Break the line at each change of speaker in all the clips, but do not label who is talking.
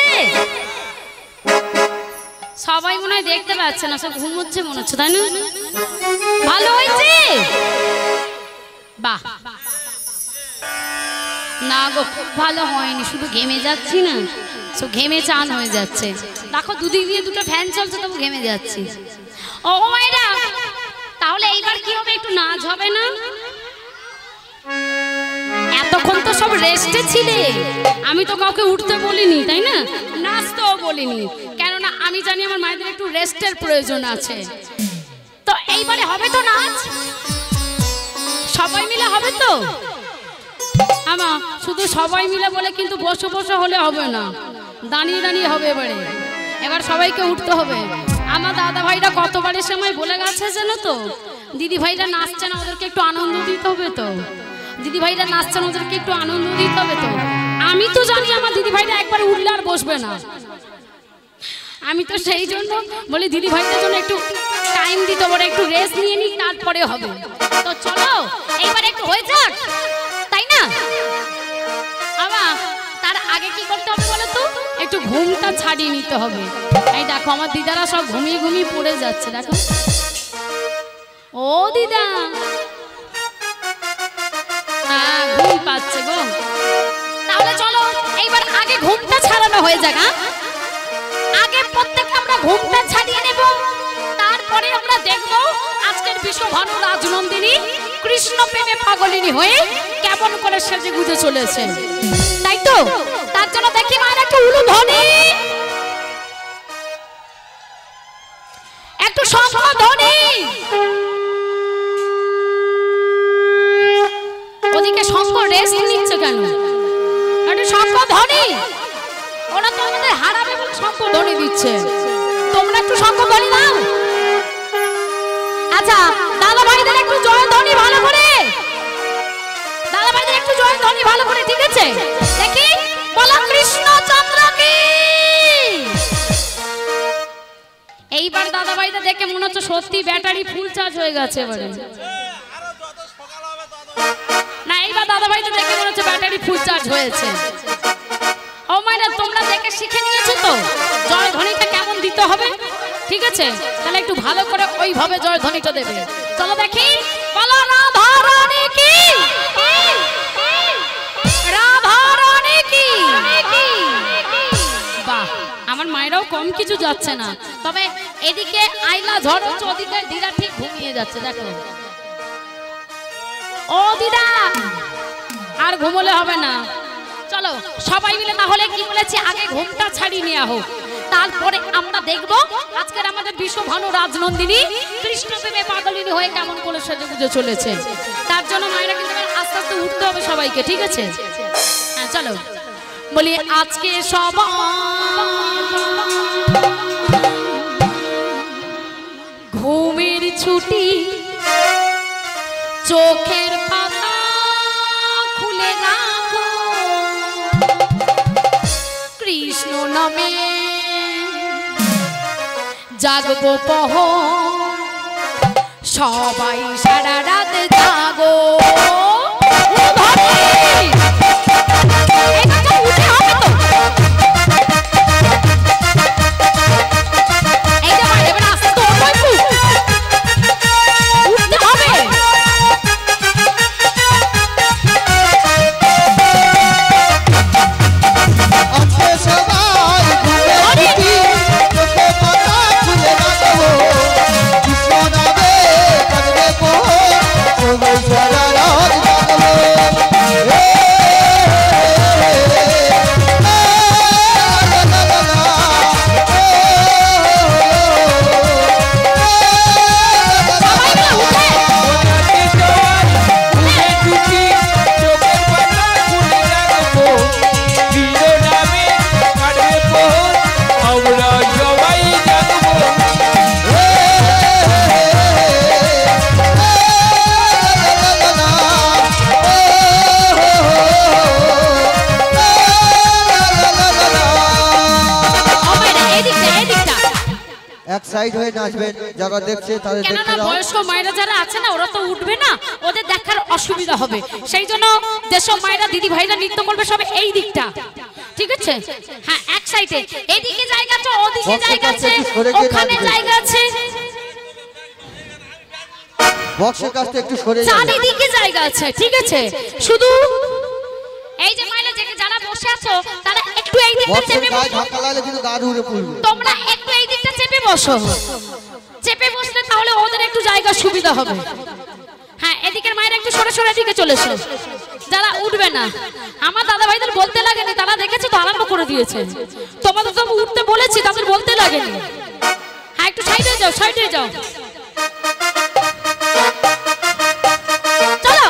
হয়েছে? সবাই মনে হয় দেখতে পাচ্ছে না, সব ঘুমোচ্ছে মনে হচ্ছে, তাই না? ভালো হয়েছে? বাহ, না গো খুব ভালো হয়নি, শুধু ঘেমে যাচ্ছি না, সব ঘেমে চান হয়ে যাচ্ছে। দেখো দুদিক দিয়ে দুটো ফ্যান চলছে তবু ঘেমে যাচ্ছি। ও মায়েরা, তাহলে এইবার কি হবে, একটু নাচ হবে না? এতক্ষণ তো সব রেস্টে ছিলে, আমি তো কাউকে উঠতে বলিনি, তাই না? নাচতেও বলিনি, কেননা আমি জানি আমার মায়েদের একটু রেস্টের প্রয়োজন আছে। তো এইবারে হবে তো নাচ, সবাই মিলে হবে তো? আমা শুধু সবাই মিলে বলে কিন্তু বসে বসে হলে হবে না, দাঁড়িয়ে দাঁড়িয়ে হবে। এবার সবাইকে উঠতে হবে। আমার দাদা ভাইরা কতবারের সময় বলে গেছে জানো তো, দিদি ভাইরা নাচছে না, ওদেরকে একটু আনন্দ দিতে হবে তো। দিদি ভাইরা নাচছে না, ওদেরকে একটু আনন্দ দিতে হবে তো। আমি তো জানি আমার দিদি ভাইরা একবারে উঠলে আর বসবে না, আমি তো সেই জন্য বলি দিদি ভাইদের জন্য একটু টাইম দিতে হবে, একটু রেস্ট নিয়ে নিই, তারপরে হবে। তো চলো এইবার একটু হয়ে যাক, তাই না? আবার তার আগে কি করতে হবে বলো তো, একটু ঘুমটা ছাড়িয়ে নিতে হবে। এই দেখো আমার দিদারা সব ঘুমিয়ে ঘুমিয়ে পড়ে যাচ্ছে, দেখো। ও দিদা, হ্যাঁ ঘুম পাচ্ছে গো। তাহলে চলো এইবার আগে ঘুমটা ছাড়ানো হয়ে যাক। আগে প্রত্যেকে আমরা ঘুমটা ছাড়িয়ে নেব, তারপরে আমরা দেখবো আজকের বিশ্বভানু রাজনন্দিনী কৃষ্ণ প্রেমে পাগলিনী হয়ে কেমন করে সেজে গুজে চলেছে, তাই তো? তার জন্য দেখি মায়ের একটু উলুধ্বনি, একটু শঙ্খধ্বনি। ওদিকে শঙ্খ রেস্ট নিচ্ছে কেন? একটু শঙ্খধ্বনি, ওরা তো আমাদের হারাবে বলে শঙ্খধ্বনি দিচ্ছে, তোমরা একটু শঙ্খধ্বনি দাও। আচ্ছা দাদা ভাইদের একটু জয়ধ্বনি ভালো করে, দাদা ভাইদের একটু জয়ধ্বনি ভালো করে, ঠিক আছে? দেখি বলো কৃষ্ণচন্দ্র কি। এইবার দাদা ভাইদের দেখে মনে হচ্ছে সত্যি ব্যাটারি ফুল চার্জ হয়ে গেছে এবারে। না এইবার দাদা ভাইদের দেখে মনে হচ্ছে ব্যাটারি ফুল চার্জ হয়েছে। ও মায়েরা, তোমরা দেখে শিখে নিয়েছো তো জয়ধ্বনিটা কেমন দিতে হবে, ঠিক আছে? তাহলে একটু ভালো করে ওইভাবে জয়ধ্বনিটা দেবে। চলো দেখি, বলো রাধা রানী কি, রাধা রানী কি। বাহ, আমার মায়েরাও কম কিছু যাচ্ছে না, তবে এদিকে আইলা ঝড় হচ্ছে, ওদিকে দিদা ঠিক ঘুমিয়ে যাচ্ছে, দেখো। ও দিদা, আর ঘুমোলে হবে না, চলো সবাই মিলে তাহলে কি বলেছি, আগে ঘুমটা ছাড়িয়ে নেওয়া হোক, তারপরে আমরা দেখবো আজকের আমাদের বিশ্বভানু রাজনন্দিনী কৃষ্ণ প্রেমে পাগলিনী হয়ে কেমন করে সেজে গুজে চলেছে। তার জন্য মায়েরা কিন্তু আস্তে আস্তে উঠতে হবে সবাইকে, ঠিক আছে? হ্যাঁ চলো বলি, আজকে সবাই ঘুমের ছুটি, চোখের পাতা খুলে রাখো, কৃষ্ণ নামে জাগবো প্রহর, সবাই সারা রাত জাগো।
সাইড হয়ে নাচবেন, যারা দেখছে তাদের দেখতে দাও।
কেননা বয়স্ক মায়েরা যারা আছে না, ওরা তো উঠবে না, ওদের দেখার অসুবিধা হবে, সেই জন্য যেসব মায়েরা দিদি ভাইরা নৃত্য করবে সব এই দিকটা, ঠিক আছে? হ্যাঁ এক সাইডে এইদিকে জায়গা আছে ওদিকে জায়গা আছে ওখানে জায়গা আছে
বক্সের কাছে একটু সরে যান
চারিদিকে জায়গা আছে ঠিক আছে শুধু এই যে মাইলা থেকে যারা বসে আছো তারা একটু এই দিকটা চেপে বসো
ধাক্কা লাগলে কিন্তু দাঁড় উড়ে পড়বে
তোমরা একটু এই দিকটা চেপে বসো চেপে বসলে তাহলে ওদের একটু জায়গা সুবিধা হবে হ্যাঁ এদিকের মায়ের একটু সরে সরে দিকে চলে এসো যারা উঠবে না আমার দাদা ভাইদের বলতে লাগেনি তারা দেখেছে তো আরম্ভ করে দিয়েছে তোমাদের তো উঠতে বলেছি তাদের বলতে লাগেনি হ্যাঁ একটু সাইডে যাও চলো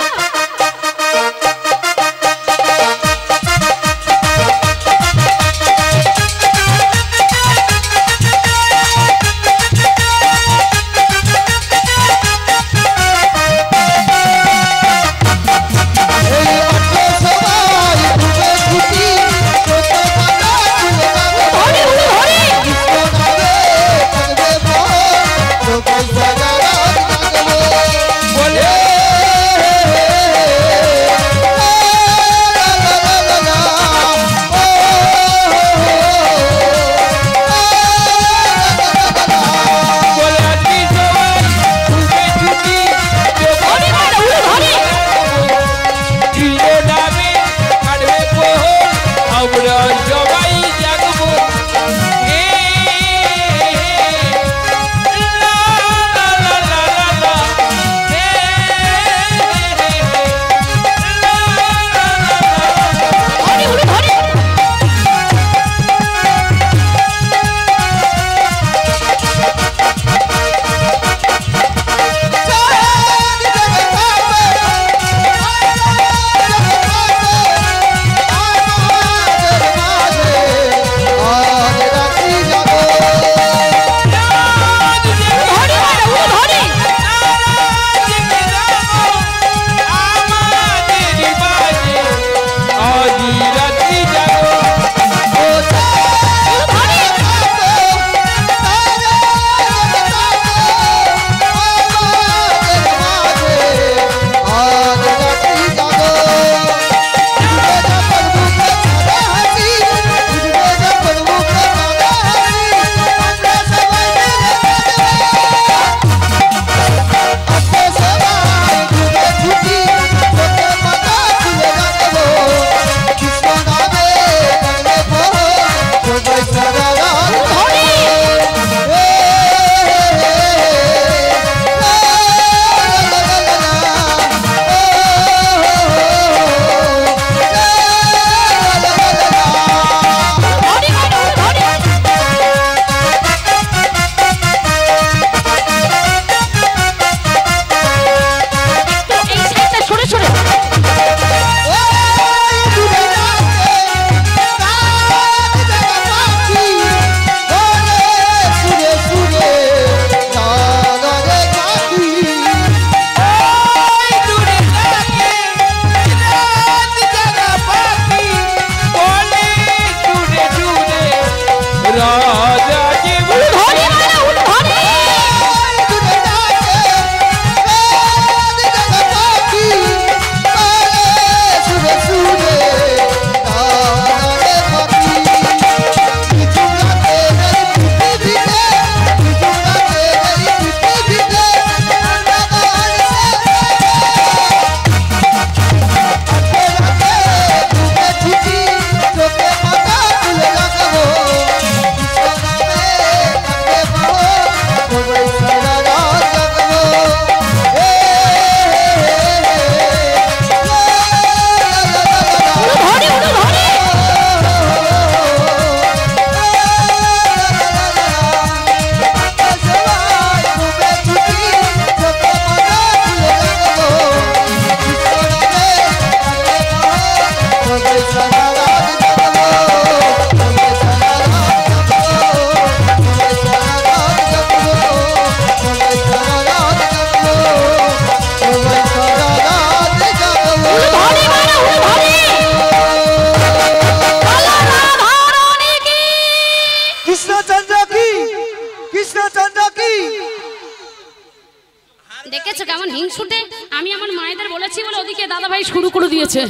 দেখেছো কেমন হিংসুটে আমি আমার মায়েদের বলেছি বলে ওদিকে দাদা ভাই শুরু করে দিয়েছে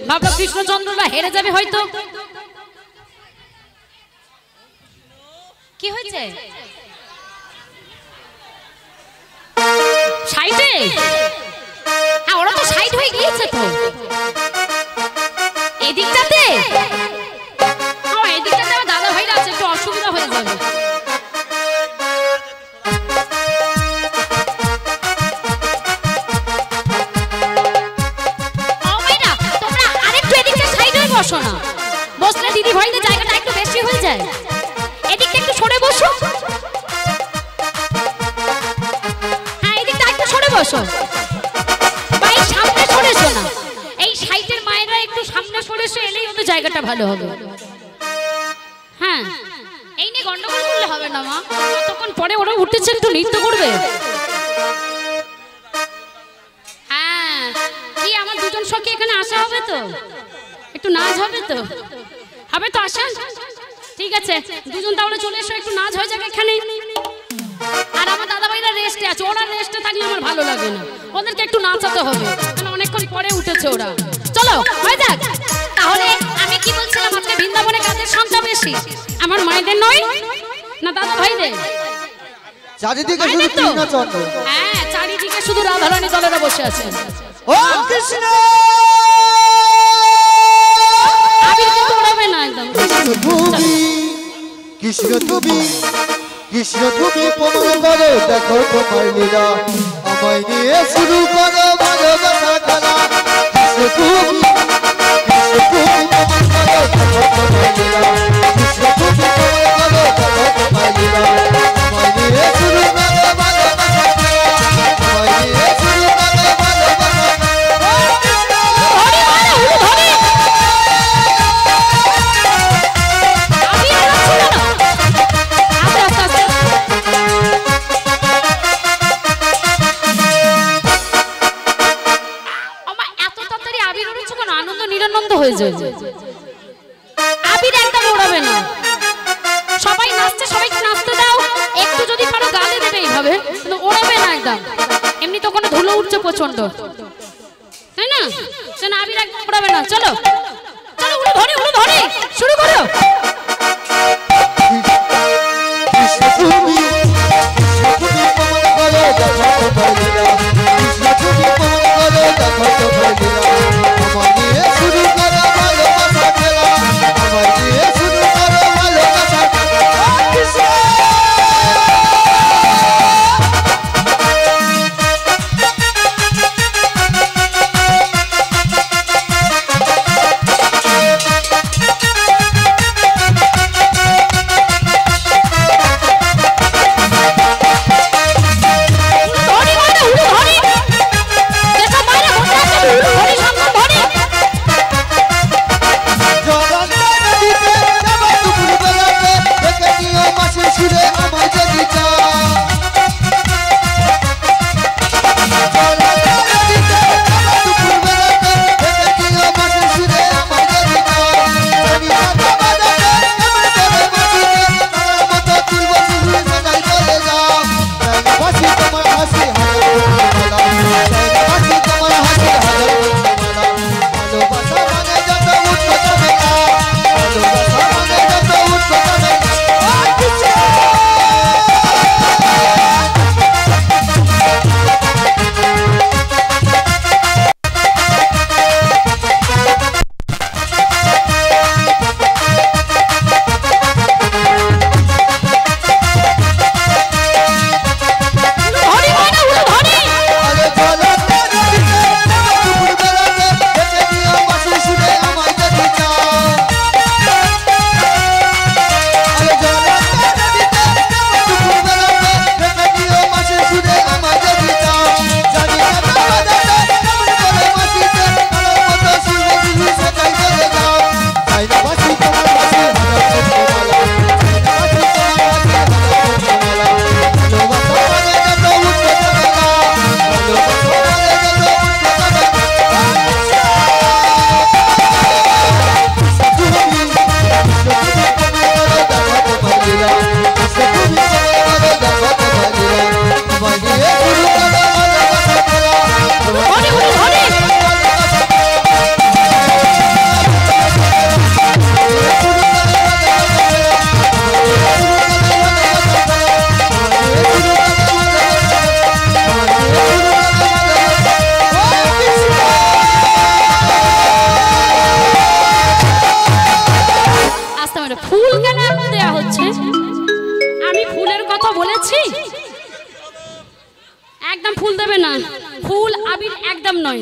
ভাবলাম কৃষ্ণচন্দ্ররা হেরে যাবে হয়তো সাইডে? হ্যাঁ ওরা তো সাইড হয়ে গিয়েছে তো। এদিকটাতে? হ্যাঁ এদিকটাতে আমার দাদা ভাইরা আছে, একটু অসুবিধা হয়ে যাবে। তোমরা আরেকটু এদিকটা সাইড হয়ে বসো না, বসলে দিদি ভাইদের জায়গাটা একটু বেশি হয়ে যায়। এদিকটা একটু সরে বসো। হ্যাঁ এদিকটা একটু সরে বসো। ভাই সামনে সরেছো না, এই সাইডের মায়েরা একটু সামনে সরেছো, এলেই ওদের জায়গাটা ভালো হবে। হ্যাঁ এই নিয়ে গন্ডগোল করলে হবে না মা, ততক্ষণ পরে ওরা উঠেছে একটু নৃত্য করবে। হ্যাঁ কি আমার দুজন সখী এখানে আসা হবে তো, একটু নাচ হবে তো, হবে তো আসা? ঠিক আছে দুজন তাহলে চলে এসো, একটু নাচ হয়ে যাবে এখানে। আর আমার দাদা ভাইরা রেস্টে আছে, ওরা রেস্টে থাকলে আমার ভালো লাগে না, ওদেরকে একটু নাচাতে হবে, কারণ অনেকক্ষণ পরে উঠেছে ওরা। চলো হয়ে যাক। তাহলে আমি কি বলছিলাম, আজকে বৃন্দাবনে কাদের সংখ্যা বেশি, আমার মায়েদের নয় না দাদা ভাইদের?
চারিদিকে শুধু কৃষ্ণ চন্দ্র।
হ্যাঁ চারিদিকে শুধু রাধারানী দলেরা বসে আছেন।
ও কৃষ্ণ
আবির কিন্তু ওড়াবে না একদম।
কৃষ্ণ তুমি কৃষ্ণ তুমি প্রমাণ করো, দেখো তোমার লীলা, আমায় নিয়ে শুরু করো ভালোবাসা খেলা। কৃষ্ণ তুমি প্রমাণ করো, দেখো তোমার লীলা, কৃষ্ণ তুমি প্রমাণ করো, দেখো তোমার লীলা, আমায় নিয়ে শুরু করো ভালোবাসা খেলা, আমায় নিয়ে শুরু করো ভালোবাসা
হয়ে যায়। আবির একদম ওড়াবে না, সবাই নাচছে, সবাইকে নাচতে দাও, একটু যদি পারো গালে দেবে এইভাবে, কিন্তু ওড়াবে না একদম। এমনি তো কোনো ধুলো উঠছে প্রচন্ড, তাই না? সেন আবির একদম ওড়াবে না। চলো চলো উড়ো ধরে শুরু করো।
কৃষ্ণ তুমি প্রমাণ করো, দেখো তোমার লীলা, কৃষ্ণ তুমি প্রমাণ করো, দেখো তোমার লীলা, আমায় নিয়ে শুরু করো ভালোবাসা খেলা, আমায় নিয়ে শুরু করো ভালোবাসা খেলা। কৃষ্ণ
না, ফুল আবির একদম নয়,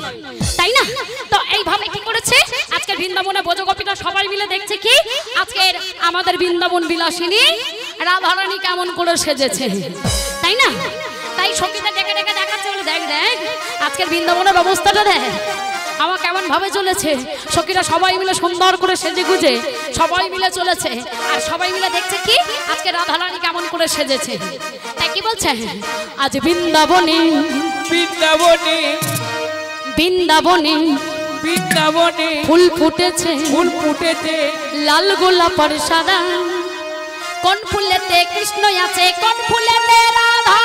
তাই না? তো এইভাবে কি করেছে আজকের বৃন্দাবনে ব্রজগোপীরা সবাই মিলে দেখছে কি আজকের আমাদের বৃন্দাবন বিলাসিনী রাধারানী কেমন করে সেজেছে, তাই না? তাই সখীটা ডেকে ডেকে দেখাচ্ছে, বলে দেখ দেখ আজকের বৃন্দাবনের অবস্থাটা দেখ, আমার কেমন ভাবে চলেছে। সখীরা সবাই মিলে সুন্দর করে সেজে গুজে সবাই মিলে চলেছে, আর সবাই মিলে দেখছে কি আজকে রাধারানী কেমন করে সেজেছে। তাই কি বলছে, আজ বৃন্দাবনে
বৃন্দাবনে
বৃন্দাবনে
বৃন্দাবনে
ফুল ফুটেছে,
ফুল ফুটেছে
লাল গোলাপের সাদা, কোন ফুলেতে কৃষ্ণ আছে, কোন ফুলেতে রাধা।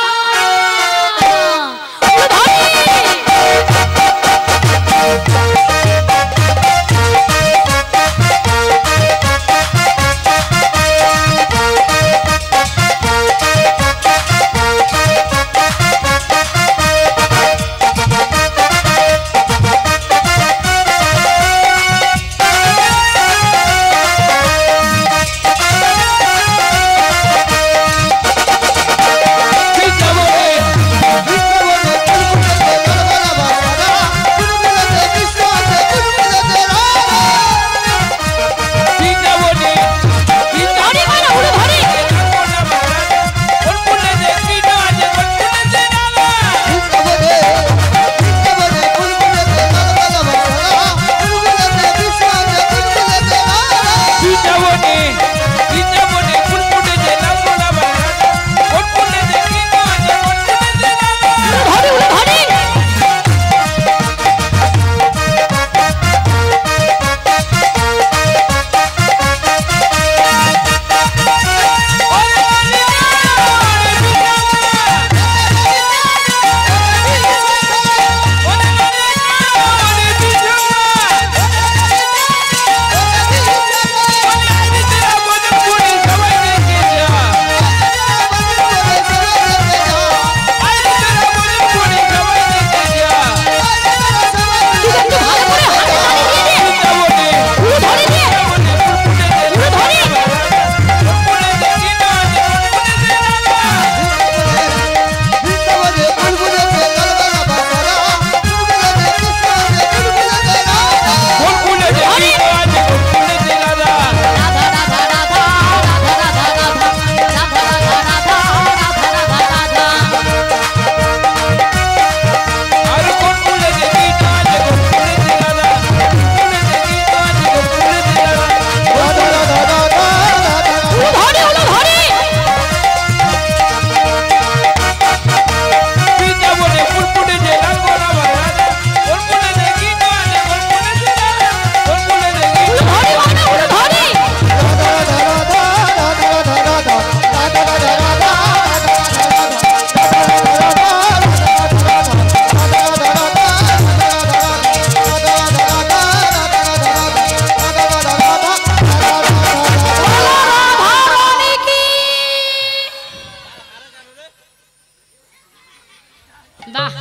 বাহ,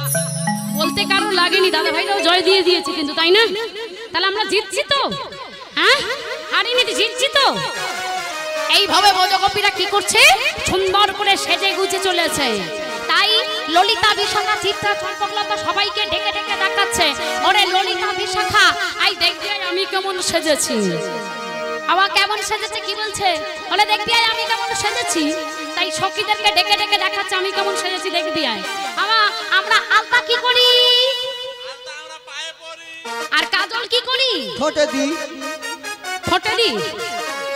বলতে কারো লাগেনি, দাদা ভাইরাও জয় দিয়ে দিয়েছে কিন্তু, তাই না? তাহলে আমরা জিতছি তো, হ্যাঁ হারিনি, জিতছি তো। এইভাবে ব্রজগোপীরা কি করছে, সুন্দর করে সেজে গুজে চলেছে। তাই ললিতা বিশাখা চিত্রা চম্পকলতা সবাইকে ডেকে ডেকে দেখাচ্ছে, ওরে ললিতা বিশাখা আই দেখবি আমি কেমন সেজেছি। আবার কেমন সেজেছে কি বলছে, বলে দেখবি আমি কেমন সেজেছি। তাই সখীদেরকে ডেকে ডেকে দেখাচ্ছে আমি কেমন সেজেছি দেখবি আয়। আমরা আলতা কি করি, আর কাজল কি করি,
ঠোঁটে দিই,
ঠোঁটে দিই,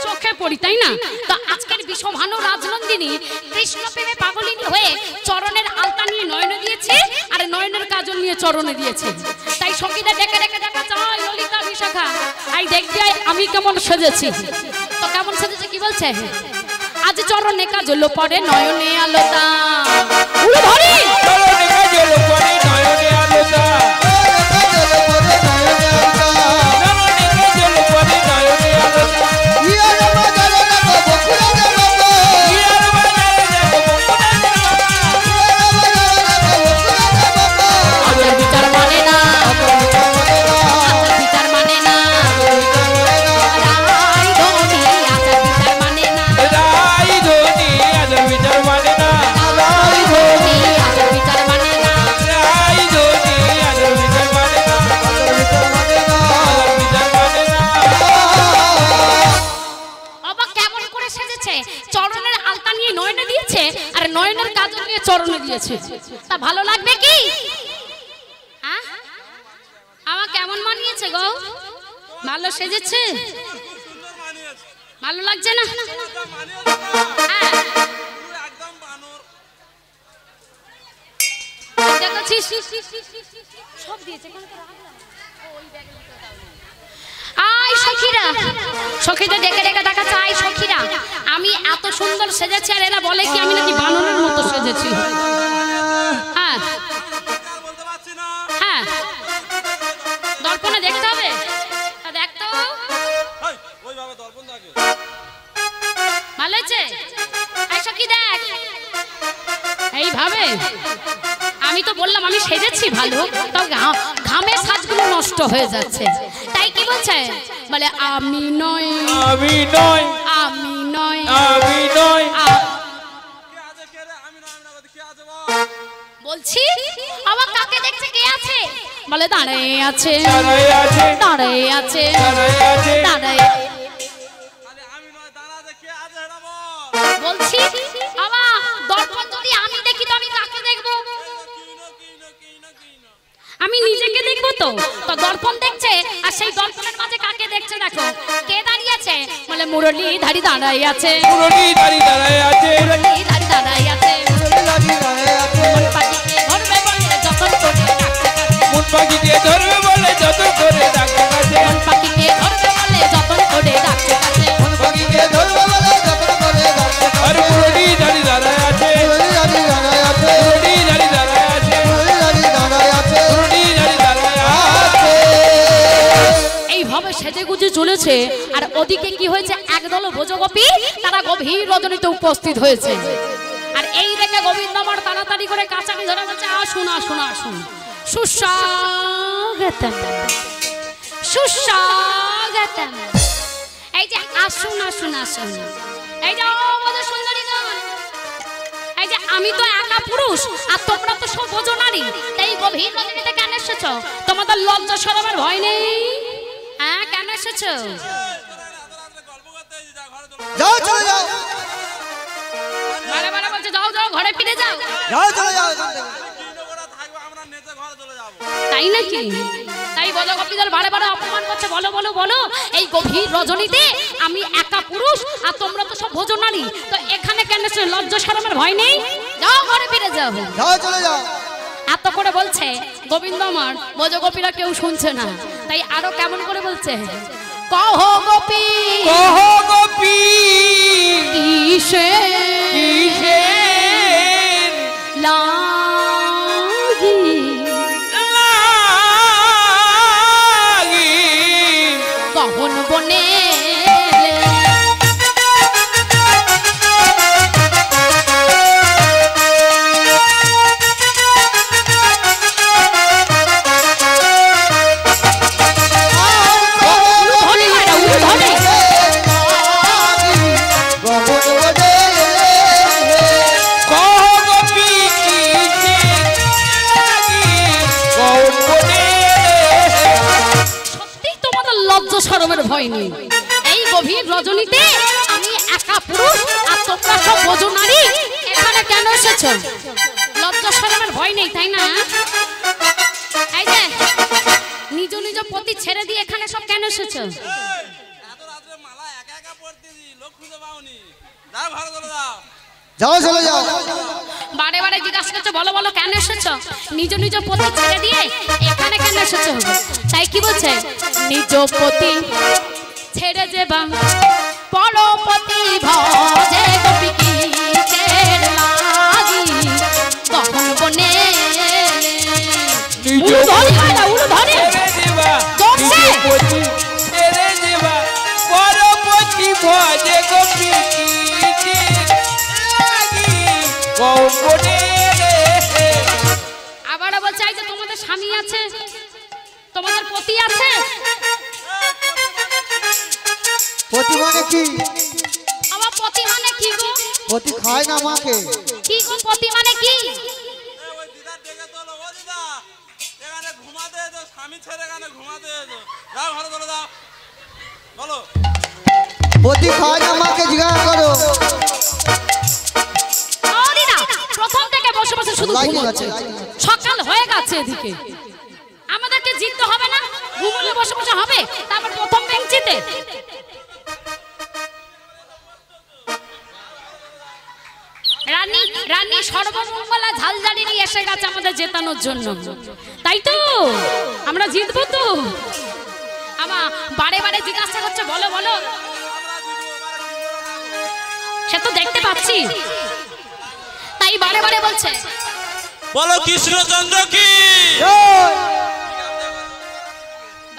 চোখে পড়ি, তাই না? তো আজকের বিশ্বভানু রাজনন্দিনী কৃষ্ণ প্রেমে পাগলিনী হয়ে চরণের আলতা নিয়ে নয়নে দিয়েছে, আর নয়নের কাজল নিয়ে চরণে দিয়েছে। তাই সখীদের ডেকে ডেকে দেখাচ্ছে ললিতা বিশাখা আই দেখবি আমি কেমন সেজেছি। তো কেমন সেজেছে কি বলছে, আজ চরণে কাজল পড়ে নয়নে আলতা, উড়ে ধরি
চরণে কাজল পড়ে নয়নে আলতা, চরণে কাজল পড়ে নয়নে আলতা,
ইয়ার বাজারে দেখো বকুড়া দেবো,
ইয়ার বাজারে দেখো বকুড়া দেবো,
আচার বিচার মানে না, আচার বিচার মানে না, রাই ধনি আচার বিচার মানে না,
রাই ধনি আচার বিচার মানে না,
রাই ধনি আচার বিচার দিয়েছে, তা ভালো লাগবে কি? আমার কেমন মানিয়েছে গো? ভালো সেজেছে? ভালো লাগছে না? সব দিয়েছে। আয় সখীরা, সখীদের ডেকে ডেকে দেখা চাই সখীরা, আমি এত সুন্দর সেজেছি আর এরা বলে কি আমি নাকি বানরের মতো সেজেছি। হ্যাঁ হ্যাঁ, দর্পণে দেখতে হবে, দেখতে হবে। ভালো হয়েছে? আয় সখী দেখ, এইভাবে আমি তো বললাম আমি সেজেছি ভালো, তাও ঘামের সাজগুলো নষ্ট হয়ে যাচ্ছে। তাই কি বলছে? বলে আমি নয়
আমি নয়
আমি নয়
আমি নয়।
বলছি আমার কাকে দেখছে? কে আছে? বলে দাঁড়ায় আছে
দাঁড়ায় আছে
দাঁড়ায় আছে
দাঁড়ায় আছে
দাঁড়ায়। বলছি বাবা দর্পণ যদি আমি দেখি তো আমি কাকে দেখবো? আমি নিজেকে দেখবো তো। তো দর্পণ দেখছে আর সেই দর্পণের মাঝে কাকে দেখছে? দেখো কে দাঁড়িয়ে আছে? বলে মুরলী ধারি দাঁড়াই আছে
মুরলী ধারি দাঁড়ায় আছে
মুরলী ধারি দাঁড়াই আছে। মন পাখিকে ধরবে বলে যতন করে ডাকতে কাছে
মন পাখিকে ধরবে বলে যতন করে ডাকতে কাছে
মন পাখিকে ধরবে বলে যতন করে ডাকতে কাছে
আর মুরলী ধারি দাঁড়ায় আছে মুরলী ধারি দাঁড়ায় আছে মুরলী ধারি দাঁড়ায় আছে।
এইভাবে সেজে গুজে চলেছে আর ওদিকে কি হয়েছে? একদল ভোজগোপী তারা গভীর রজনীতে উপস্থিত হয়েছে। আর এই দেখে গোবিন্দমার তাড়াতাড়ি করে কাছারি ধরে বলছে আসুন আসুন আসুন, সুস্বাগতম সুস্বাগতম। এই যে আসুন আসুন আসুন, এই যে আমাদের সুন্দরীগণ, এই যে আমি তো একা পুরুষ আর তোমরা তো সব ভোজ নারী, তাই গভীর রজনীতে কেন এসেছো? তোমাদের লজ্জা শরমের ভয় নেই? হ্যাঁ কেন এসেছো?
যাও চলে যাও,
বারে বারে বলছে যাও যাও ঘরে ফিরে যাও।
যাও চলে যাও এখান থেকে।
তাই নাকি? তাই ভোজগোপীদের বারে বারে অপমান করছে। বলো বলো বলো, এই গভীর রজনীতে আমি একা পুরুষ আর তোমরা তো সব ভোজ নারী, তো এখানে কেন এসেছো? লজ্জা শরমের ভয় নেই? যাও ঘরে ফিরে যাও।
যাও চলে যাও।
এত করে বলছে গোবিন্দ আমার, ভোজগোপীরা কেউ শুনছে না, তাই আরো কেমন করে বলছে, কহ গোপী
কহ গোপী
কিসের লাগি
লাগি
কহন বনে শরমের ভয় নেই? এই গভীর রজনীতে আমি একা পুরুষ আর তোমরা সব ভোজ নারী, এখানে কেন এসেছো? লজ্জা শরমের ভয় নেই তাই না? এই যে নিজ নিজ পতি ছেড়ে দিয়ে এখানে সব কেন এসেছো?
যাও চলে যাও।
বারে বারে জিজ্ঞাসা করছো বলো বলো কেন এসেছো? নিজ নিজ পতি ছেড়ে দিয়ে এখানে কেন এসেছো? তাই কি বলছে? নিজ পতি ছেড়ে যেবা পরপতি ভজে গোপী কিসের লাগি কখন বনে
নিজ পতি ছেড়ে দেবা পরপতি ভজে গোপী কিসের লাগি কখন বনে।
আবার বলছে এই যে তোমাদের স্বামী আছে, তোমাদের পতি আছে।
পতি মানে কি?
আমার পতি মানে কি গো?
পতি খায় না মাকে।
কি গো পতি মানে কি?
পতি খায় না মাকে জিজ্ঞাসা করো।
প্রথম থেকে বসে বসে শুধু ঘুমোচ্ছে। সকাল হয়ে গেছে এদিকে, আমাদেরকে জিততে হবে না? ঘুমলে বসে বসে হবে? তারপর প্রথম বেঞ্চিতে রানী রানী সর্বমঙ্গলা ঝালঝাড়ি নিয়ে এসে গেছে আমাদের জেতানোর জন্য, তাই তো? আমরা জিতবো তো? আমার বারে বারে জিজ্ঞাসা করছে বলো বলো, সে তো দেখতে পাচ্ছি, তাই বারে বারে বলছে
বলো কৃষ্ণচন্দ্র কি।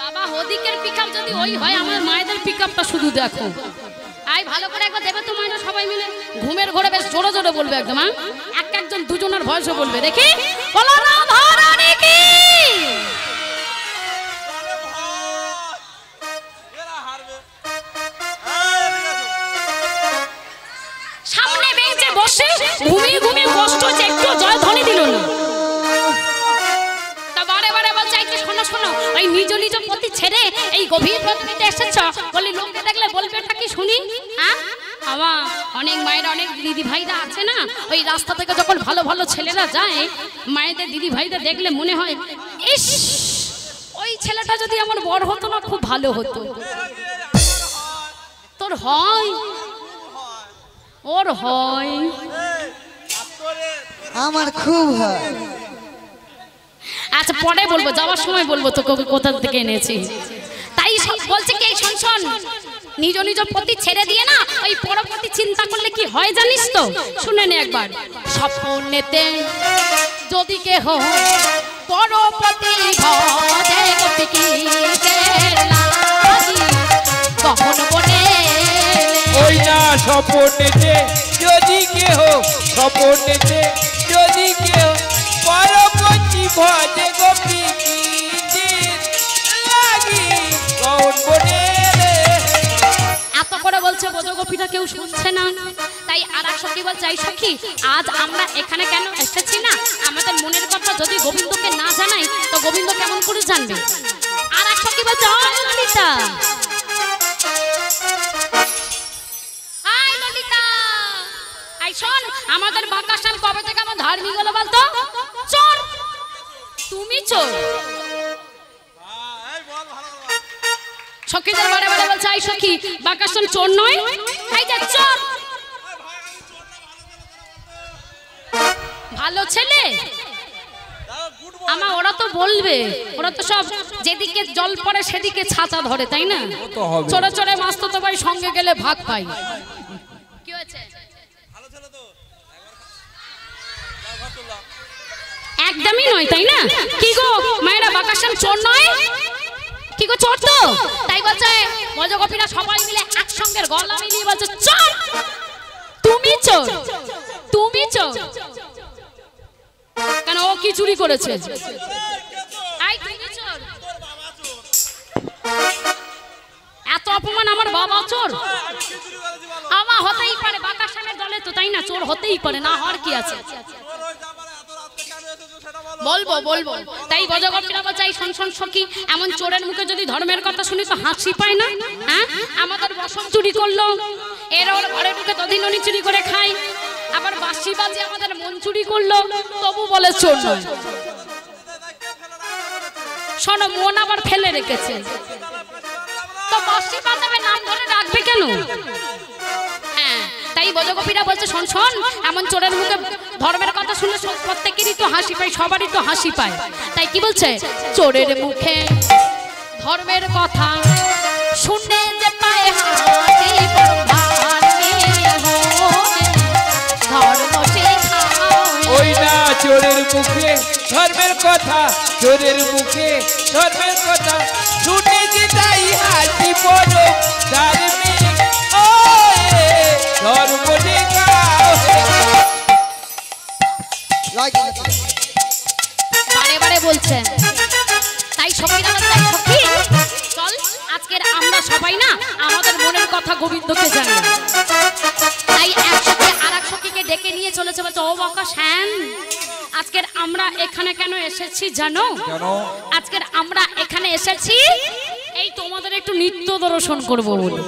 বাবা ওদিকের পিকআপ যদি ওই হয়, আমার মায়েদের পিকআপটা শুধু দেখো। আই ভালো করে একবার দেবে তো মায়েরা সবাই মিলে, ঘুমের ঘরে বেশ জোরে জোরে বলবে একদম। এক একজন দুজনের ভয়েসে বলবে, দেখি বলো না ধরানি কি। সামনে বেঞ্চে বসে ঘুমিয়ে ঘুমিয়ে কষ্ট হচ্ছে, একটু জয় ধ্বনি দিল না। তা বারে বারে বলছে এই যে শোনো শোনো, ওই নিজ নিজ পতি ছেড়ে এই গভীর রাত্রিতে এসেছ, বলি লোককে দেখলে বলবে এটা কি শুনি। হ্যাঁ আমার অনেক মায়ের অনেক দিদি ভাইরা আছে না, ওই রাস্তা থেকে যখন ভালো ভালো ছেলেরা যায়, মায়েদের দিদি ভাইদের দেখলে মনে হয় ইস ওই ছেলেটা যদি আমার বড় হতো না খুব ভালো হতো। তোর হয় ওর হয়,
আমার খুব হয়।
আচ্ছা পরে বলবো, যাওয়ার সময় বলবো তোকে কোথা থেকে এনেছি। তাই সব বলছে কি এই শোন শোন, নিজ নিজ পতি ছেড়ে দিয়ে না ওই পরপতি চিন্তা করলে কি হয় জানিস তো? শুনে নে একবার। স্বপ্নেতে যদি কেহ পরপতি ভজে গোপীকে লাগি, কখন বনে
ওই না স্বপনেতে যদি কেহ, স্বপনেতে যদি কেহ পরপতি ভজে গোপীকে লাগি, কখন বনে।
এত করে বলছে ব্রজগোপীরা কেউ শুনছে না, তাই আর এক সখী বলছে এই সখী আজ আমরা এখানে কেন এসেছি না, আমাদের মনের কথা যদি গোবিন্দকে না জানাই তো গোবিন্দ কেমন করে জানবে। আর এক সখী বলছে ললিতা, আয় ললিতা, আই শোন আমাদের বাঁকাশাল কবে থেকে আমার ধার্মিক হলো বলতো? চোর, তুমি চোর। সখীদের বারে বারে বলছে আই সখী বাঁকাশাল চোর নয়, এই যে চোর। ভালো ছেলে আমা, ওরা তো বলবে, ওরা তো সব যেদিকে জল পড়ে সেদিকে ছাতা ধরে, তাই না? চোরে চোরে মাছ তো ভাই সঙ্গে গেলে ভাগ পাই। কি হয়েছে? একদমই নয়, তাই না? কি গো মায়েরা বাঁকাশাল চোর নয়? কি গো চোর তো? তাই বলছে ব্রজগোপীরা সবাই মিলে একসঙ্গে গলা মিলিয়ে বলছে চোর, তুমি চোর, তুমি চোর। কেন ও কি চুরি করেছে? আই তুমি চোর। এত অপমান, আমার বাবা চোর? আমার হতেই পারে, বাঁকাশালের দলে তো, তাই না? চোর হতেই পারে, না হওয়ার কি আছে? বলবো বলবো। তাই ব্রজগোপীরা বলছে শোন শোন সখী, এমন চোরের মুখে যদি ধর্মের কথা শুনি তো হাসি পায় না? হ্যাঁ আমাদের বসন চুরি করলো, এর ওর ঘরের মুখে দধিননি চুরি করে খাই, আবার বাঁশি বাজে আমাদের মন চুরি করলো, তবু বলে চোর নয়। শোনো মন আবার ফেলে রেখেছে, তো বাঁশি বাজাবে নাম ধরে রাখবে কেন? হ্যাঁ তাই ব্রজগোপীরা বলছে শোন শোন, এমন চোরের মুখে ধর্মের কথা শুনলে প্রত্যেকেরই তো হাসি পায়, সবারই তো হাসি পায়। তাই কি বলছে? চোরের মুখে ধর্মের কথা শুনে যে পায় হাসি, ধর্ম শেখাও।
ওই না চোরের মুখে ধর্মের কথা, চোরের মুখে ধর্মের কথা শুনে যে তাই হাসি পড়ো ধার্মিক, ও ধর্ম শেখাও।
বারে বারে বলছে। তাই সখীরা বলছে সখী চল আজকের আমরা সবাই না আমাদের মনের কথা গোবিন্দকে জানাই। তাই এক সখী আর এক সখীকে ডেকে নিয়ে চলেছে, বলছে ও বাঁকা শ্যাম, আজকের আমরা এখানে কেন এসেছি জানো? আজকের আমরা এখানে এসেছি এই তোমাদের একটু নৃত্য দর্শন করবো বলে।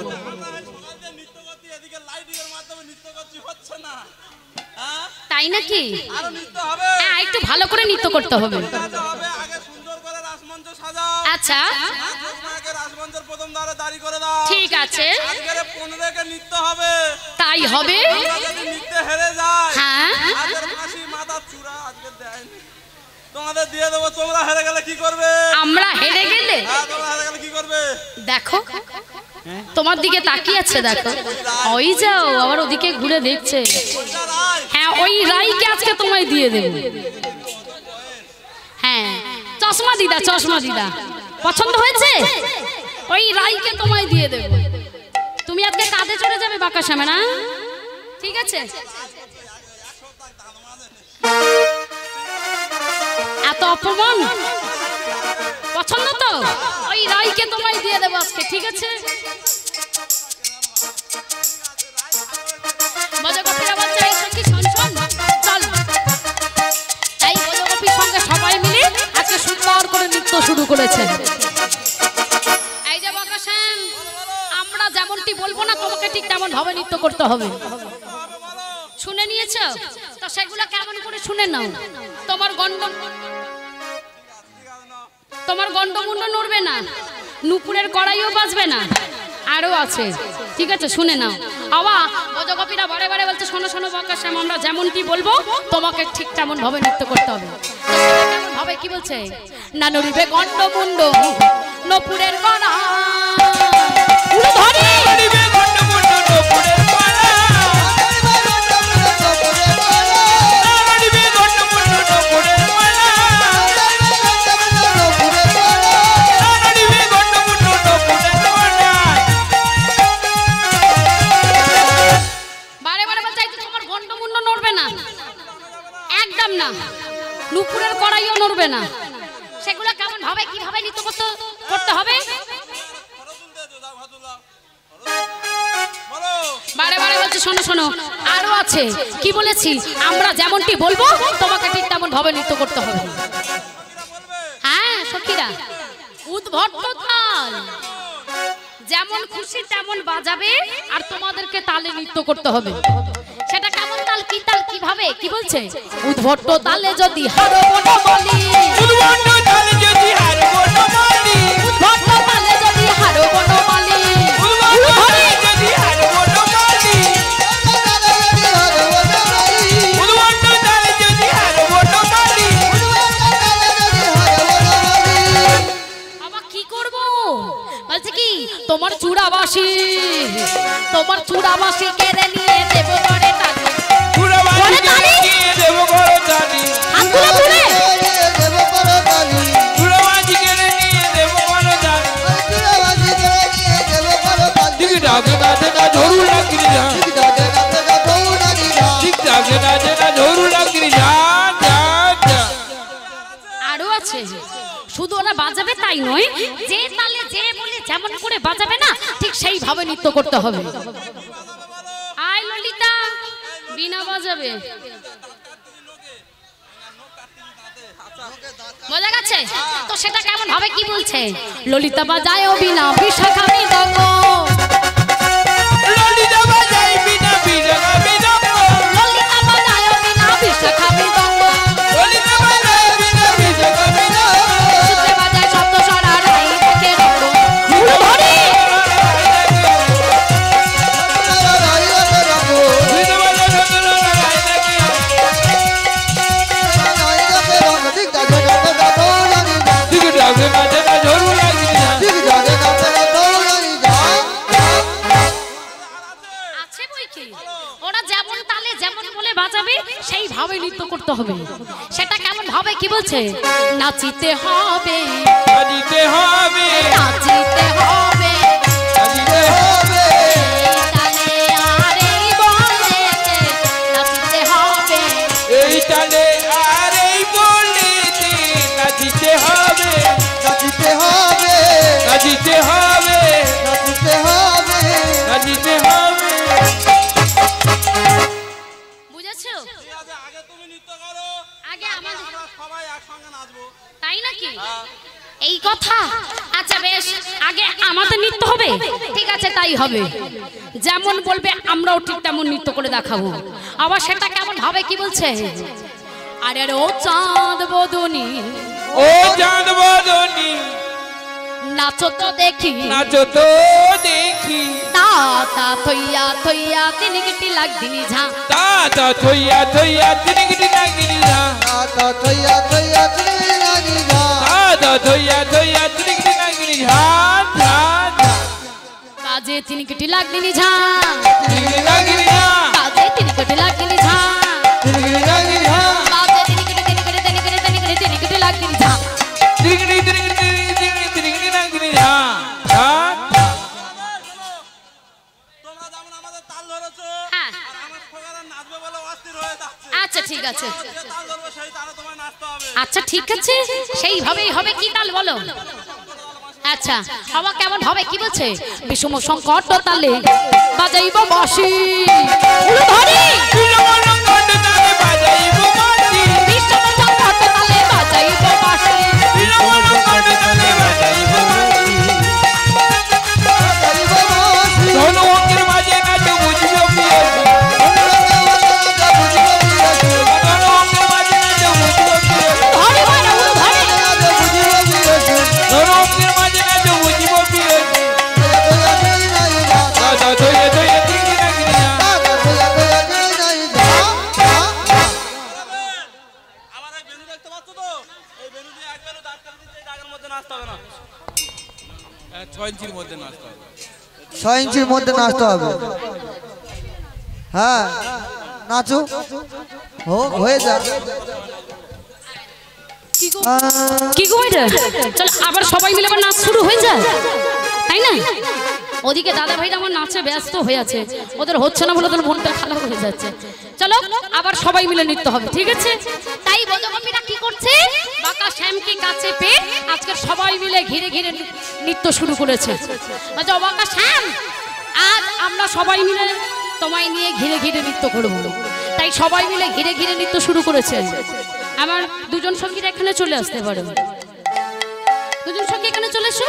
তাই নাকি?
আরো নৃত্য হবে।
হ্যাঁ, একটু ভালো করে নৃত্য করতে হবে।
সাজাতে হবে, আগে সুন্দর করে রাসমঞ্চ সাজাও।
আচ্ছা,
আগে রাসমঞ্চের প্রথম দ্বারে দাঁড়ি করে দাও।
ঠিক আছে,
আজকের 15 কে নৃত্য হবে।
তাই হবে।
আমরা যদি নৃত্যে হেরে যাই,
হ্যাঁ,
হাতের ফাঁসি মাথার চূড়া আজকে দেয়নি, তোমাদের দিয়ে দেবো। তোমরা হেরে গেলে কি করবে?
আমরা হেরে গেলে
হ্যাঁ, তোমরা হেরে গেলে কি করবে?
দেখো তোমার দিকে তাকিয়ে আছে, দেখো ওই যাও আবার ওদিকে ঘুরে দেখছে। হ্যাঁ, ওই রাইকে আজকে তোমায় দিয়ে দেব। হ্যাঁ, চশমা দিদা, চশমা দিদা পছন্দ হয়েছে? ওই রাইকে তোমায় দিয়ে দেব। তুমি আজকে কাঁধে চড়ে যাবে বাঁকাসামে, না? ঠিক আছে, এত অপমান পছন্দ তো? ওই রাইকে তোমায় দিয়ে দেবো আজকে, ঠিক আছে? বজগপিরা বাচ্চা এসো কি, শোন শোন, চল। তাই বজগপির সঙ্গে সবাই মিলে আজকে সুন্দর করে নৃত্য শুরু করেছে। এই যে বাঁকাসাম, আমরা যেমনটি বলবো না তোমাকে ঠিক তেমন ভাবে নৃত্য করতে হবে। শুনে নিয়েছো তো? সেগুলো কেমন করে শুনে নাও। তোমার গন্ডমুন্ড নড়বে না, নুপুরের কড়াইও বাজবে না, আরো আছে, ঠিক আছে? শুনে নাও। আবা বজগপিরা বারে বারে বলছে, শোনো শোনো বাঁকাসাম, আমরা যেমনটি বলবো তোমাকে ঠিক তেমন ভাবে নৃত্য করতে হবে। কেমন ভাবে কি বলছে? না নড়িবে গন্ডমুন্ড নুপুরের কড়াই,
নড়িবে গন্ডমুন্ড নুপুরের কড়াই, নড়িবে গন্ডমুন্ড নুপুরের
নুপুরের কড়াইও নড়বে না। সেগুলো কেমন ভাবে কিভাবে নৃত্য করতে হবে? বারে বারে বলছে, শোনো শোনো, আরো আছে। কি বলেছি? আমরা যেমনটি বলবো তোমাকে ঠিক তেমন ভাবে নৃত্য করতে হবে। হ্যাঁ সখীরা, উদ্ভট তাল, যেমন খুশি তেমন বাজাবে আর তোমাদেরকে তালে নৃত্য করতে হবে। সেটা কেমন তাল, কি তাল, কিভাবে কি বলছে? উদ্ভট তালে যদি হারবো না বলি,
উদ্ভট তালে যদি হারবো না বলি,
উদ্ভট তালে যদি হারবো না বলি,
উদ্ভট তালে যদি হারবো না বলি, উদ্ভট তালে যদি হারবো না বলি,
আবার কি করব? বলছে কি, তোমার চূড়াবাসী, তোমার চূড়াবাসী কেড়ে নিয়ে দেব করে টানি,
চূড়াবাসী কেড়ে নিয়ে দেব করে টানি,
হাত তুলে তুলে
চূড়াবাসী কেড়ে নিয়ে দেব করে টানি, ঠিক ডাকে নাচে না ঝরু লাগি যা, ঠিক ডাকে নাচে না ঝরু লাগি যা যা যা।
আরো আছে, শুধু ওরা বাজাবে তাই নয়, যে তালে যে বলে যেমন করে বাজাবে না ঠিক সেইভাবে নৃত্য করতে হবে। আয় ললিতা, বিনা বাজাবে, বোঝা গেছে তো? সেটা কেমন ভাবে কি বলছে? ললিতা বাজায় বিনা বিশাখা মৃদঙ্গ,
ললিতা বাজায় বিনা বিশাখা মৃদঙ্গ,
ললিতা বাজায় বিনা বিশাখা মৃদঙ্গ,
ললিতা বাজায় বিনা বিশাখা মৃদঙ্গ,
সূত্রে বাজায় শব্দ সরা রাই থেকে রঙ্গ, ধরি আছে বই কি? ওরা যেমন তালে যেমন বলে বাজাবে সেইভাবে নৃত্য করতে হবে। সেটা কেমন ভাবে কি বলছে? নাচিতে হবে,
নাচিতে হবে,
নাচিতে হবে,
নাচিতে হবে,
এই তালে আর এই বলেতে নাচিতে হবে,
এই তালে আর এই বলেতে নাচিতে হবে, নাচিতে হবে।
বুঝেছো?
আগে তুমি নৃত্য করো,
আগে আমাদের
আমরা সবাই একসঙ্গে নাচবো।
তাই নাকি? এই কথা। আচ্ছা বেশ, আগে আমাদের নৃত্য হবে, ঠিক আছে তাই হবে। যেমন বলবে আমরাও ঠিক তেমন নৃত্য করে দেখাবো। আবার সেটা কেমন হবে কি বলছে? আরে আরে ও চাঁদ বদনি,
ও চাঁদ বদনি,
নাচো তো দেখি,
নাচো তো দেখি,
তা তা থইয়া থইয়া তিনগিটি লাগদিনি ঝা,
তা তা থইয়া থইয়া তিনগিটি লাগদিনি ঝা,
তা থইয়া থইয়া তিনগিটি লাগদিনি ঝা,
তা থইয়া থইয়া তিনগিটি লাগদিনি ঝা, ঝা ঝা।
কাজে তিনগিটি লাগদিনি ঝা,
তিনগিটি লাগদিনি ঝা,
কাজে তিনগিটি লাগদিনি ঝা,
তিনগিটি লাগদিনি ঝা,
কাজে তিনগিটি তিনগিটি তিনগিটি তিনগিটি তিনগিটি লাগদিনি ঝা,
তিনগিটি তিনগিটি তিনগিটি তিনগিটি লাগদিনি ঝা, ঝা ঝা।
তোমরা যেমন আমাদের তাল ধরেছো
হ্যাঁ
আর আমার খোকারা নাচবে বলে অস্থির হয়ে যাচ্ছে।
আচ্ছা ঠিক আছে,
যে তাল ধরবে সেই তালে তোমায় নাচতে হবে।
আচ্ছা ঠিক আছে, সেইভাবেই হবে। কি তাল বলো? আচ্ছা হওয়া কেমন হবে কি বলছে? বিষম সংকট তালে বাজাইব বাঁশি, উলু ধরি
বিলমলঙ্গন তালে বাজাইব বাঁশি,
বিষম সংকট তালে বাজাইব বাঁশি,
বিলমলঙ্গন তালে বাজাইব বাঁশি।
বাজাইব বাঁশি,
ধনু অঙ্কের মাঝে নাচো বুঝিব পিয়াসি,
বুঝিব পিয়াসি,
ধনু অঙ্কের মাঝে নাচো বুঝিব পিয়াসি,
ধরি মানে উলু ধরি,
বুঝিব পিয়াসি,
ধনু অঙ্কের মাঝে নাচো বুঝিব পিয়াসি।
থইয়া থইয়া তিনগিটি ঝা,
দাদা ধইয়া ধইয়া তিনগিটি লাগদিনি ঝা,
তা থইয়া থইয়া তিনগিটি ঝা, ঝা, ঝা।
আমার এই বেনু দেখতে পাচ্ছ তো? এই বেনু দিয়ে এক বেনু দাঁত কেটে দিচ্ছে, এই দাগের মধ্যে নাচতে হবে না।
6 ইঞ্চির মধ্যে নাচতে হবে।
6 ইঞ্চির মধ্যে নাচতে হবে। হ্যাঁ নাচো, হয়ে যা।
কি গো এটা? চল আবার সবাই মিলে আবার নাচ শুরু হয়ে যায়, তাই না? ওদিকে দাদা ভাইরা আমার নাচে ব্যস্ত হয়ে আছে, ওদের হচ্ছে না বলে ওদের মনটা খারাপ হয়ে যাচ্ছে। চলো আবার সবাই মিলে নৃত্য হবে, ঠিক আছে? তাই বজকপিরা কি করছে? বাঁকা শ্যামকে কাছে পেয়ে আজকে সবাই মিলে ঘিরে ঘিরে নৃত্য শুরু করেছে। বলছে ও বাঁকা শ্যাম, আজ আমরা সবাই মিলে তোমায় নিয়ে ঘিরে ঘিরে নৃত্য করব। তাই সবাই মিলে ঘিরে ঘিরে নৃত্য শুরু করেছে। আমার দুজন সঙ্গীরা এখানে চলে আসতে পারে, দুজন সঙ্গী এখানে চলে এসো,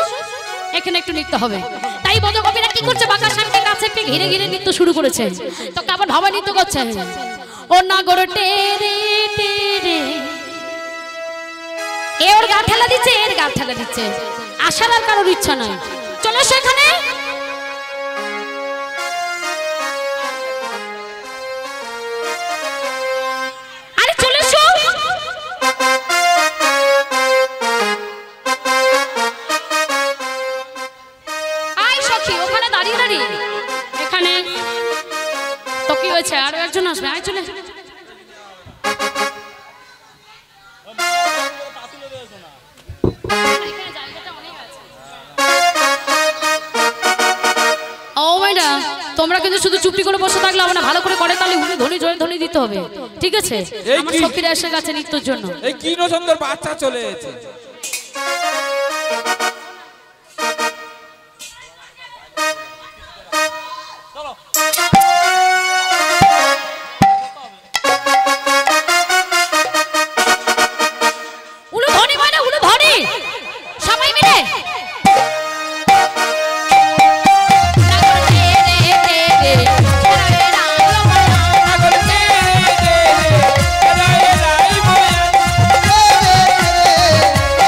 এখানে একটু নৃত্য হবে। তাই বজকপিরা কি করছে? বাঁকা শ্যামকে কাছে পেয়ে ঘিরে ঘিরে নৃত্য শুরু করেছে। তো আবার ভাবা নৃত্য করছে, ও নাগর টেরে টেরে, এ ওর গা ঠেলা দিচ্ছে, এর গা ঠেলা দিচ্ছে, আসার আর কারোর ইচ্ছা নাই। চলে এসো এখানে। আরে চলে এসো। আয় সখী, ওখানে দাঁড়িয়ে দাঁড়িয়ে এখানে তো কি হয়েছে? আরো একজন আসবে, আয় চলে। ও ম্যাডাম, তোমরা কিন্তু শুধু চুপটি করে বসে থাকলে হবে না, ভালো করে করে তাহলে উনি ধনী জয় ধনী দিতে হবে, ঠিক আছে?
এই
আমার
কি?
সখীরা এসে গেছে নৃত্যের জন্য।
এই কি সুন্দর বাচ্চা চলে এসেছে।
উলু ধনী মানে উলু ধনী, সবাই মিলে
ও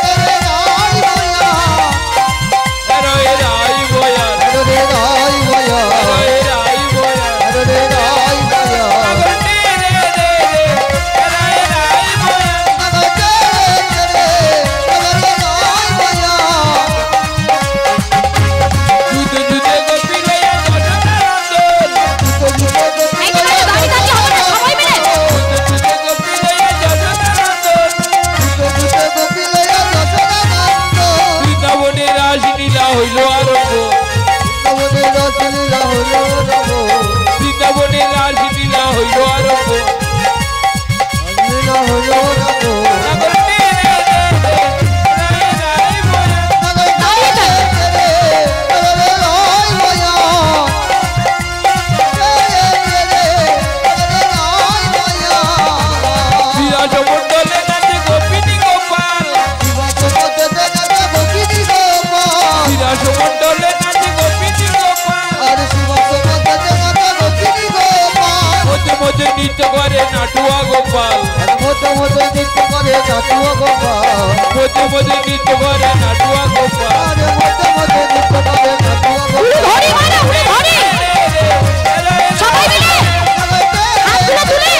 গোপাল
মধ্যে মধ্যে নৃত্য করে নাটুয়া গোপাল
মধ্যে মধ্যে নৃত্য করে নাটুয়া গোপাল
আরে মধ্যে মধ্যে নৃত্য করে নাটুয়া গোপাল
ধরি মারা উড়ে ধরি সবাই মিলে হাতগুলো তুলে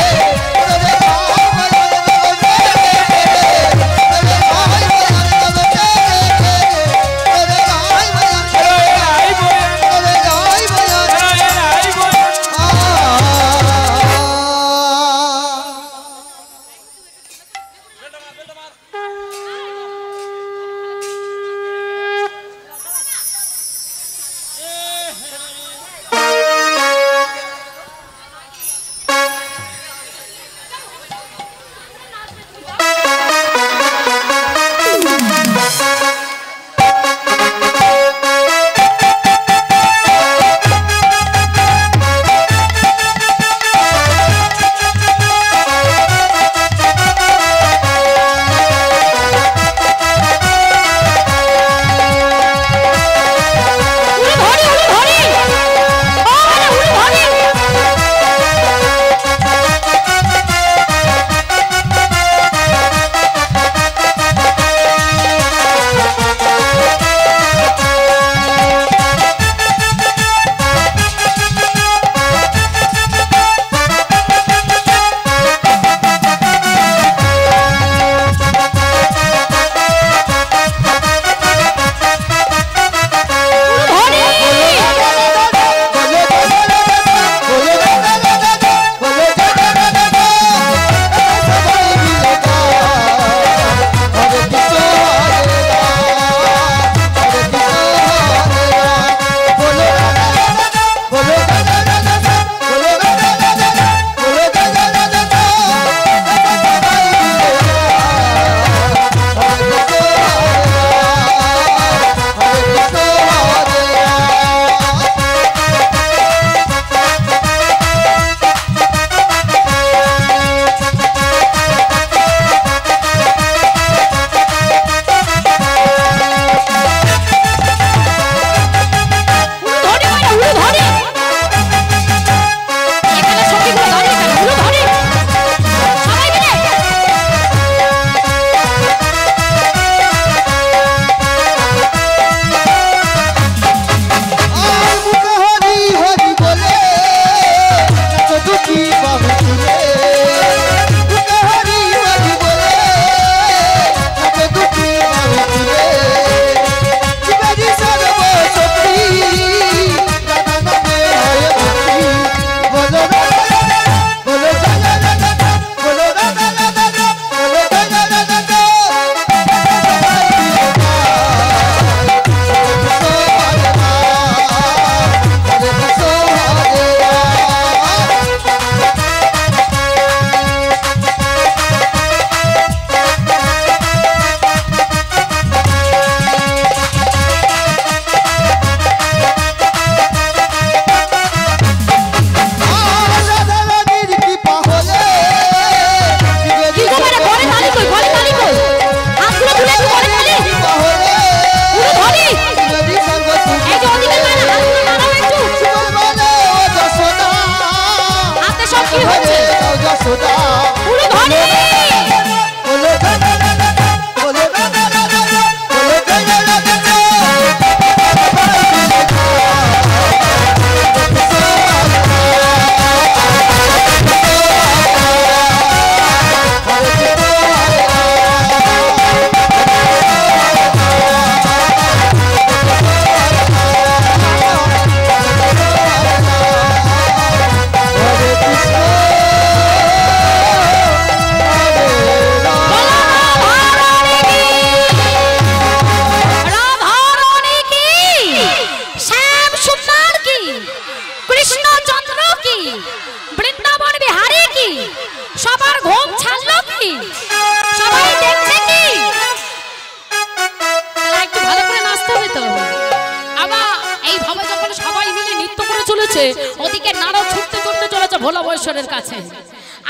ওদিকে নাড়া ছুটতে ছুটতে চলেছে ভোলা বৈশ্বরের কাছে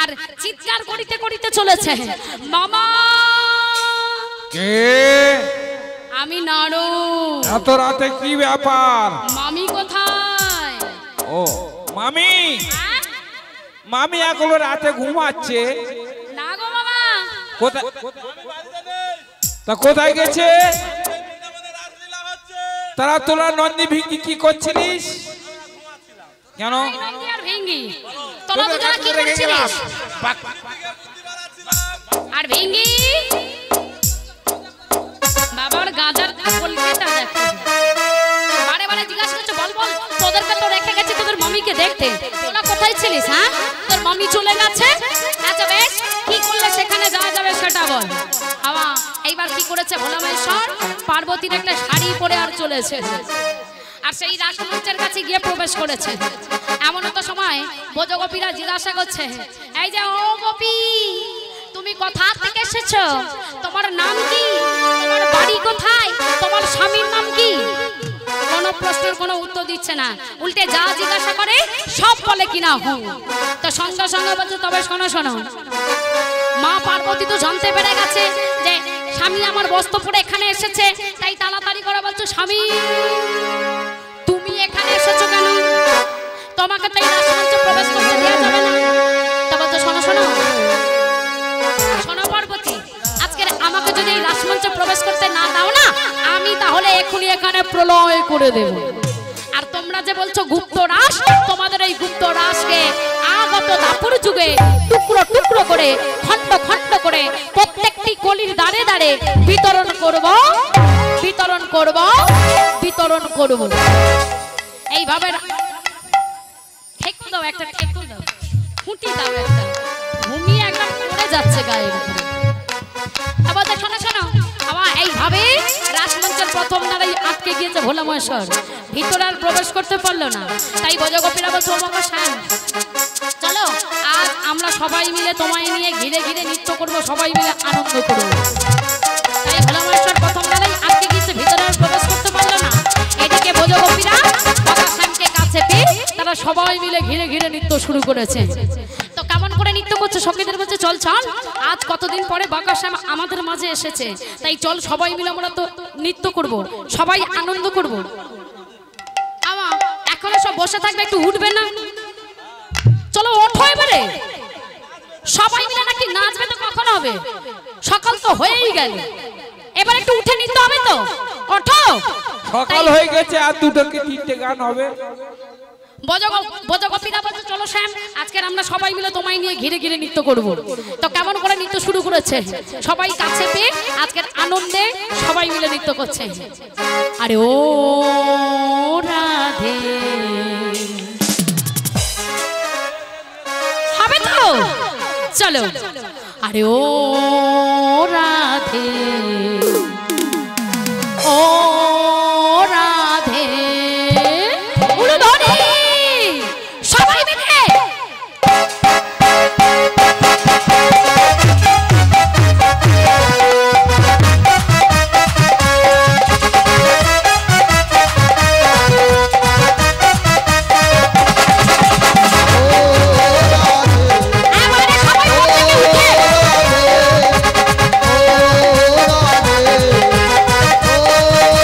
আর চিৎকার করিতে করিতে চলেছে মামা
কে
আমি নাড়ু
এত রাতে কি ব্যাপার
মামি কোথায়
ও মামি মামি এখনো রাতে ঘুমাচ্ছে কোথায়
আমি বাড়িতে নেই।
তা কোথায় গেছে?
বৃন্দাবনে রাসলীলা হচ্ছে।
তারা তোলা নন্দী ভিঙ্গি কি করছিলিস কেন?
নন্দী আর ভেঙ্গি তোরা
তোদের
দুজনে কি
কাছে রেখে গেলাম।
করছিস?
বুদ্ধি বাড়াচ্ছিলাম।
আর ভেঙ্গি বাবার গাজার কলকাতা দেখো বারে বারে জিজ্ঞাসা করছে বল বল তোদেরকে তো রেখে গেছি তোদের মামিকে দেখতে তোরা কোথায় ছিলিস হ্যাঁ তোর মামি চলে গেছে আচ্ছা বেশ কি করলে সেখানে যাওয়া যাবে সেটা বল বাবা এইবার কি করেছে ভোলা মহেশ্বর পার্বতীর একটা শাড়ি পরে আর চলেছে আর সেই রাসমঞ্চের কাছে গিয়ে প্রবেশ করেছে এমন তো সময় ব্রজগোপীরা জিজ্ঞাসা করছে এই যে ও গোপী তুমি কোথা থেকে এসেছো তোমার নাম কি তোমার বাড়ি কোথায় তোমার স্বামীর নাম কি কোনো প্রশ্নের কোনো উত্তর দিচ্ছে না উল্টে যা জিজ্ঞাসা করে সব বলে কিনা হুঁ তো সঙ্গে সঙ্গে বলছে তবে শোনো শোনো মা পার্বতী তো জানতে পেরে গেছে যে স্বামী আমার বস্ত্র পরে এখানে এসেছে তাই তাড়াতাড়ি করে বলছো স্বামী তুমি এখানে এসেছো কেন তোমাকে তো এই রাসমঞ্চে প্রবেশ করতে দেওয়া যাবে না তা বলছো শোনো শোনো শোনো পার্বতী আজকে আমাকে যদি এই রাসমঞ্চে প্রবেশ করতে না দাও না আমি তাহলে এখনই এখানে প্রলয় করে দেব আর তোমরা যে বলছো গুপ্ত রাস তোমাদের এই গুপ্ত রাসকে আগত দাপুর যুগে টুকরো টুকরো করে খণ্ড খণ্ড করে প্রত্যেকটি কলির দাঁড়ে দাঁড়ে বিতরণ করব বিতরণ করব বিতরণ করব এইভাবে ঠেকু দাও একটা ঠেকু দাও ফুটি দাও একটা ঘুমিয়ে একদম পড়ে যাচ্ছে গায়ের উপরে আবার শোনো শোনো আবার এইভাবে রাসমঞ্চের প্রথম দাঁড়াই আটকে গিয়েছে ভোলা মহেশ্বর ভিতরে আর প্রবেশ করতে পারলো না তাই ব্রজগোপীরা বলছে ও বাবা শ্যাম চলো আজ আমরা সবাই মিলে তোমায় নিয়ে ঘিরে ঘিরে নৃত্য করব সবাই মিলে আনন্দ করব তাই ভোলা মহেশ্বর প্রথম দাঁড়াই আটকে গিয়েছে ভিতরে আর প্রবেশ করতে পারলো না এদিকে ব্রজগোপীরা বাবা শ্যামকে কাছে পেয়ে তারা সবাই মিলে ঘিরে ঘিরে নৃত্য শুরু করেছে তো কেমন করে নৃত্য করছে সখীদের বলছে চল চল আজ কতদিন পরে বাবা শ্যাম আমাদের মাঝে এসেছে তাই চল সবাই মিলে আমরা তো নৃত্য করব সবাই আনন্দ করব আমা এখনো সব বসে থাকবে একটু উঠবে না চলো ওঠো এবারে সবাই মিলে নাকি নাচবে তো কখন হবে সকাল তো হয়েই গেল এবার একটু উঠে নিতে হবে তো ওঠো
সকাল হয়ে গেছে আর দুটো কি তিনটে গান হবে
ব্রজগোপীরা বলছে চলো শ্যাম আজকের আমরা সবাই মিলে তোমায় নিয়ে ঘিরে ঘিরে নৃত্য করব তো কেমন করে নৃত্য শুরু করেছে সবাই কাছে পেয়ে আজকের আনন্দে সবাই মিলে নৃত্য করছে আরে ও রাধে হবে তো চলো আরে ও রাধে ও রাধে উলুধ্বনি সবাই মিলে
ও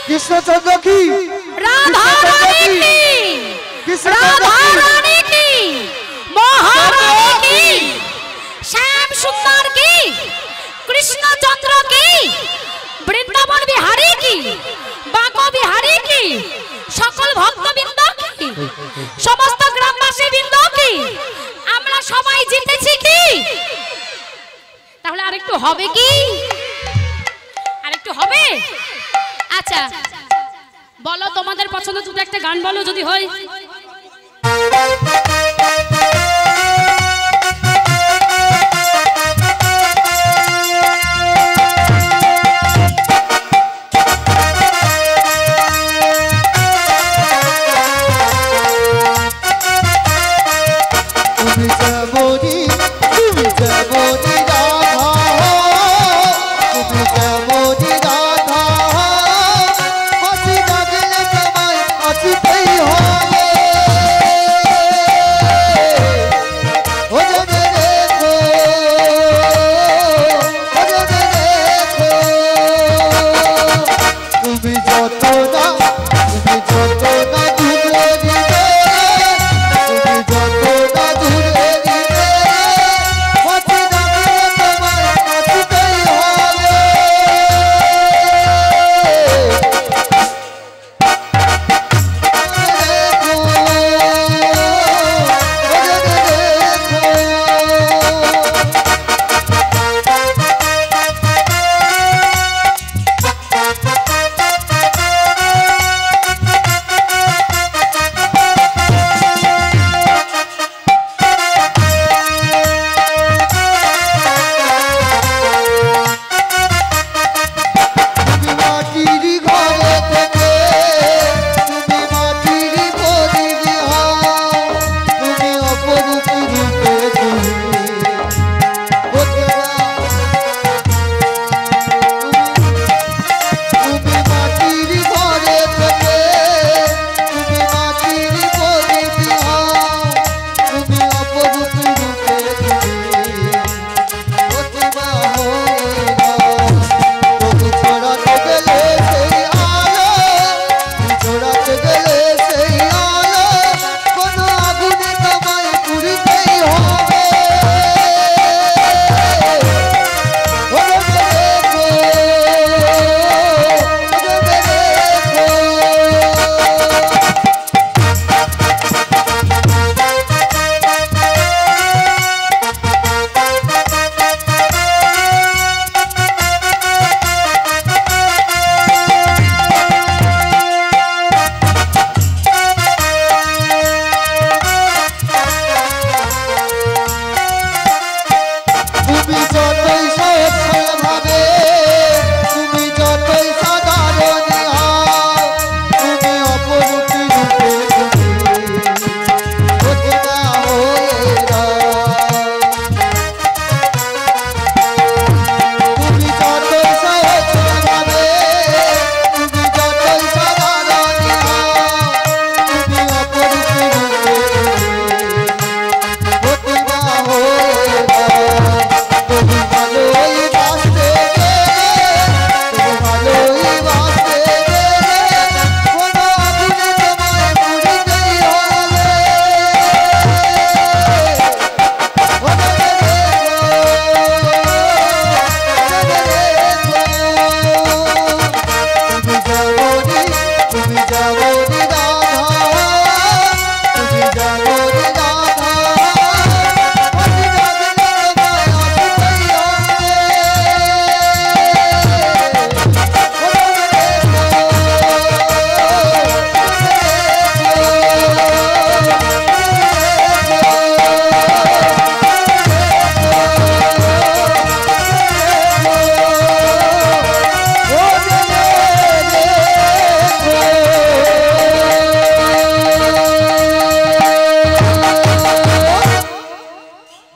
কৃষ্ণচন্দ্র কি
রাধা রানী কি
কৃষ্ণচন্দ্র
রাধা
কি
রানী কি মহারানী কি শ্যাম সুন্দর কি কৃষ্ণচন্দ্র কি বৃন্দাবন বিহারী কি বাঁক বিহারী কি সকল ভক্তবৃন্দ কি সমস্ত গ্রামবাসী বৃন্দ কি আমরা সবাই জিতেছি কি? তাহলে আরেকটু হবে কি? আরেকটু হবে? আচ্ছা বলো তোমাদের পছন্দ দুটো একটা গান বলো যদি হয়।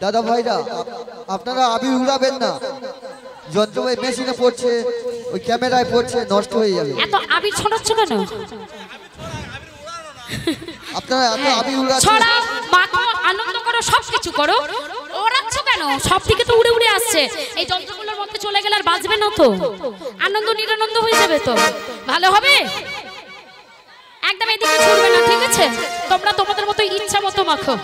দাদা ভাইরা আপনারা আবির উড়াবেন না, যন্ত্র মেশিনে পড়ছে, ওই ক্যামেরায় পড়ছে, নষ্ট হয়ে যাবে।
এত আবির ছড়াচ্ছ কেন?
আপনারা এত আবির উড়াচ্ছেন,
ছড়াও, মাখো, আনন্দ করো, সবকিছু করো, ওড়াচ্ছ কেন? সব দিকে তো উড়ে উড়ে আসছে, এই যন্ত্রগুলোর মধ্যে চলে গেলে আর বাজবে না তো। আনন্দ নিরানন্দ হয়ে যাবে তো, ভালো হবে। একদম এদিকে ছুটবে না, ঠিক আছে? তোমরা তোমাদের মতো ইচ্ছা মতো মাখো।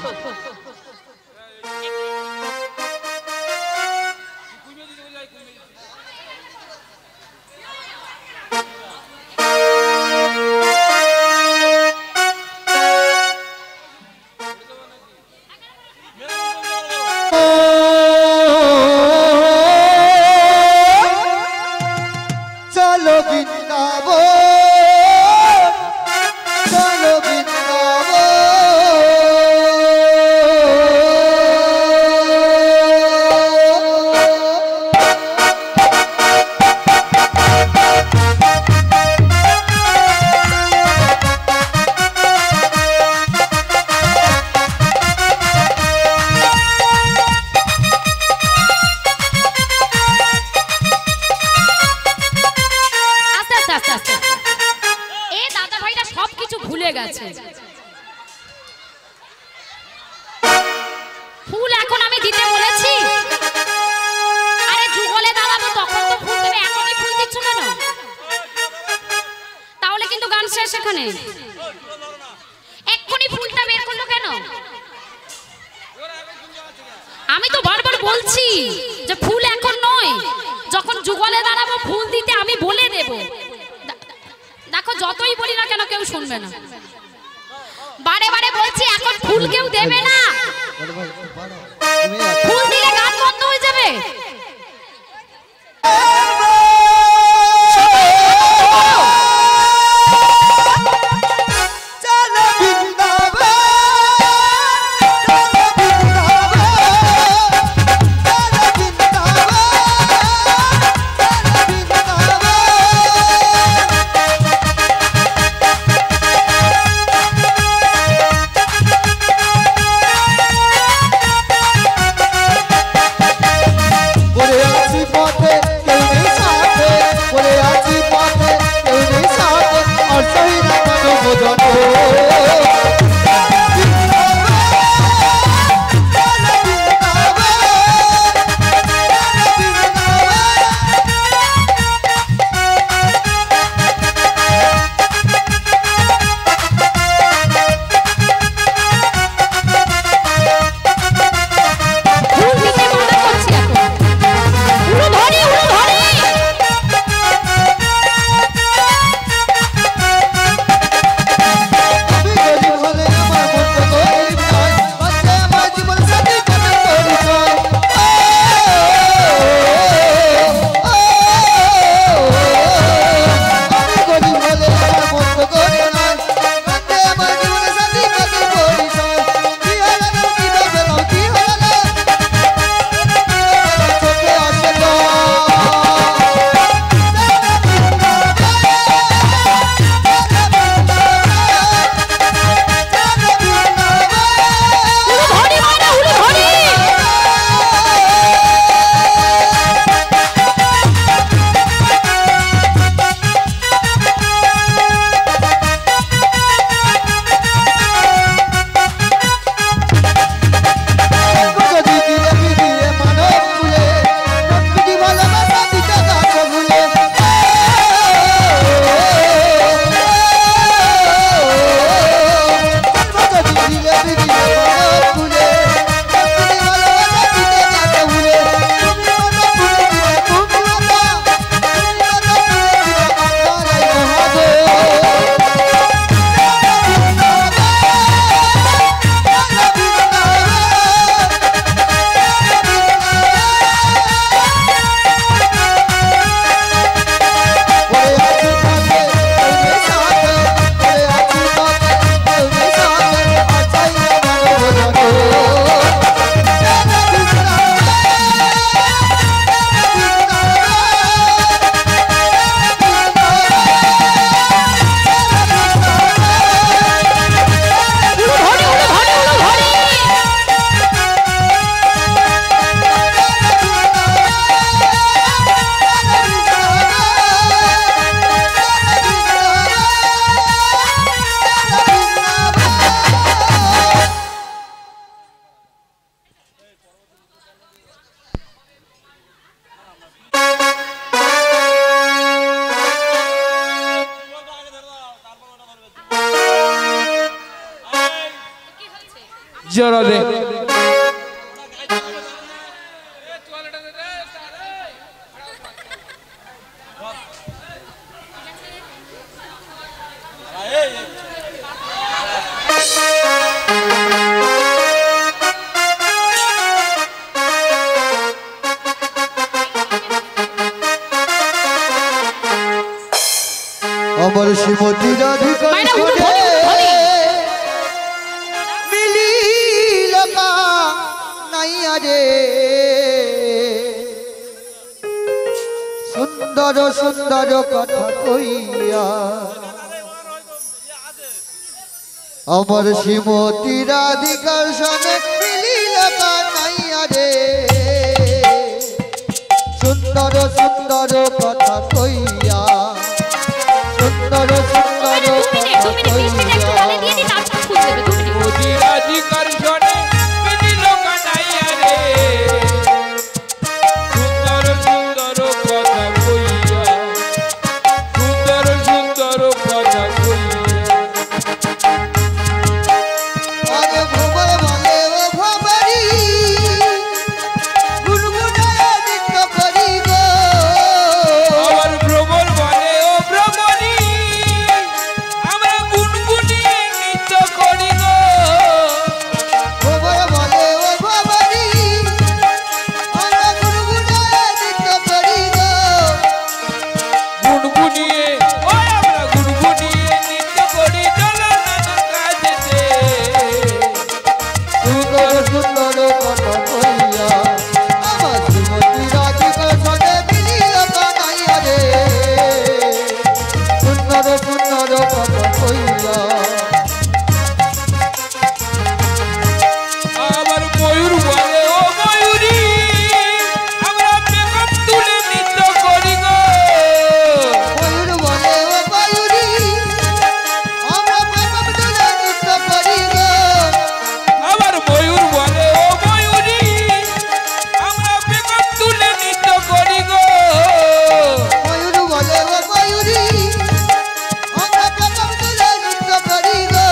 চলো বৃন্দাবন, চলো বৃন্দাবন।
ফুল এখন আমি দিতে বলেছি, আরে যুগলে দাঁড়াবো তখন তো ফুল দেবে, এখনই ফুল দিচ্ছ কেন? তাহলে কিন্তু গান শেষ এখানে। এক্ষুনি ফুলটা বের করলো কেন? আমি তো বারবার বলছি যে ফুল এখন নয়, যখন যুগলে দাঁড়াবো ফুল দিতে আমি বলে দেব। দেখো যতই বলি না কেন কেউ শুনবে না, বারে বারে বলছি এখন ফুল কেউ দেবে না, ফুল দিলে গান বন্ধ হয়ে যাবে।
পথে কেউ
জোরে দে
আমার শ্রীমতী রাধিকা
মাইনা উঠো, ধরি, ধরি।
মিলিল নাইয়া রে সুন্দর সুন্দর কথা কইয়া আমার শ্রীমতী রাধিকার সঙ্গে মিলিল নাইয়া রে সুন্দর সুন্দর কথা কইয়া সুন্দর সুন্দর কথা কইয়া
অধিরাধিকার জনে মিলিল কানাইয়া রে সুন্দর সুন্দর কথা কইয়া সুন্দর সুন্দর কথা কইয়া
আরে ভ্রমর বলে ও ভ্রমরি গুনগুনায় নৃত্য করি গো
আমার ভ্রমর বলে ও ভ্রমরি আমরা গুনগুনিয়ে নৃত্য করি গো
ভ্রমর বলে ও ভ্রমরি আমরা গুনগুনায় নৃত্য করি গো
গুনগুনিয়ে ওই আমরা গুনগুনিয়ে নৃত্য করি চলো নানার কাছেতে
সুন্দর সুন্দর কথা কইয়া আমার শ্রীমতী রাধিকার সঙ্গে মিলিল কানাইয়া রে সুন্দর সুন্দর কথা কইয়া
আমার ময়ূর বলে ও ময়ূরী আমরা মেকআপ তুলে নৃত্য করি গো
ময়ূর বলে ও ময়ূরী আমরা মেকআপ তুলে নৃত্য করি গো
আমার ময়ূর বলে ও ময়ূরী আমরা মেকআপ তুলে নৃত্য করি গো
ময়ূর বলে ও ময়ূরী আমরা মেকআপ তুলে নৃত্য করি গো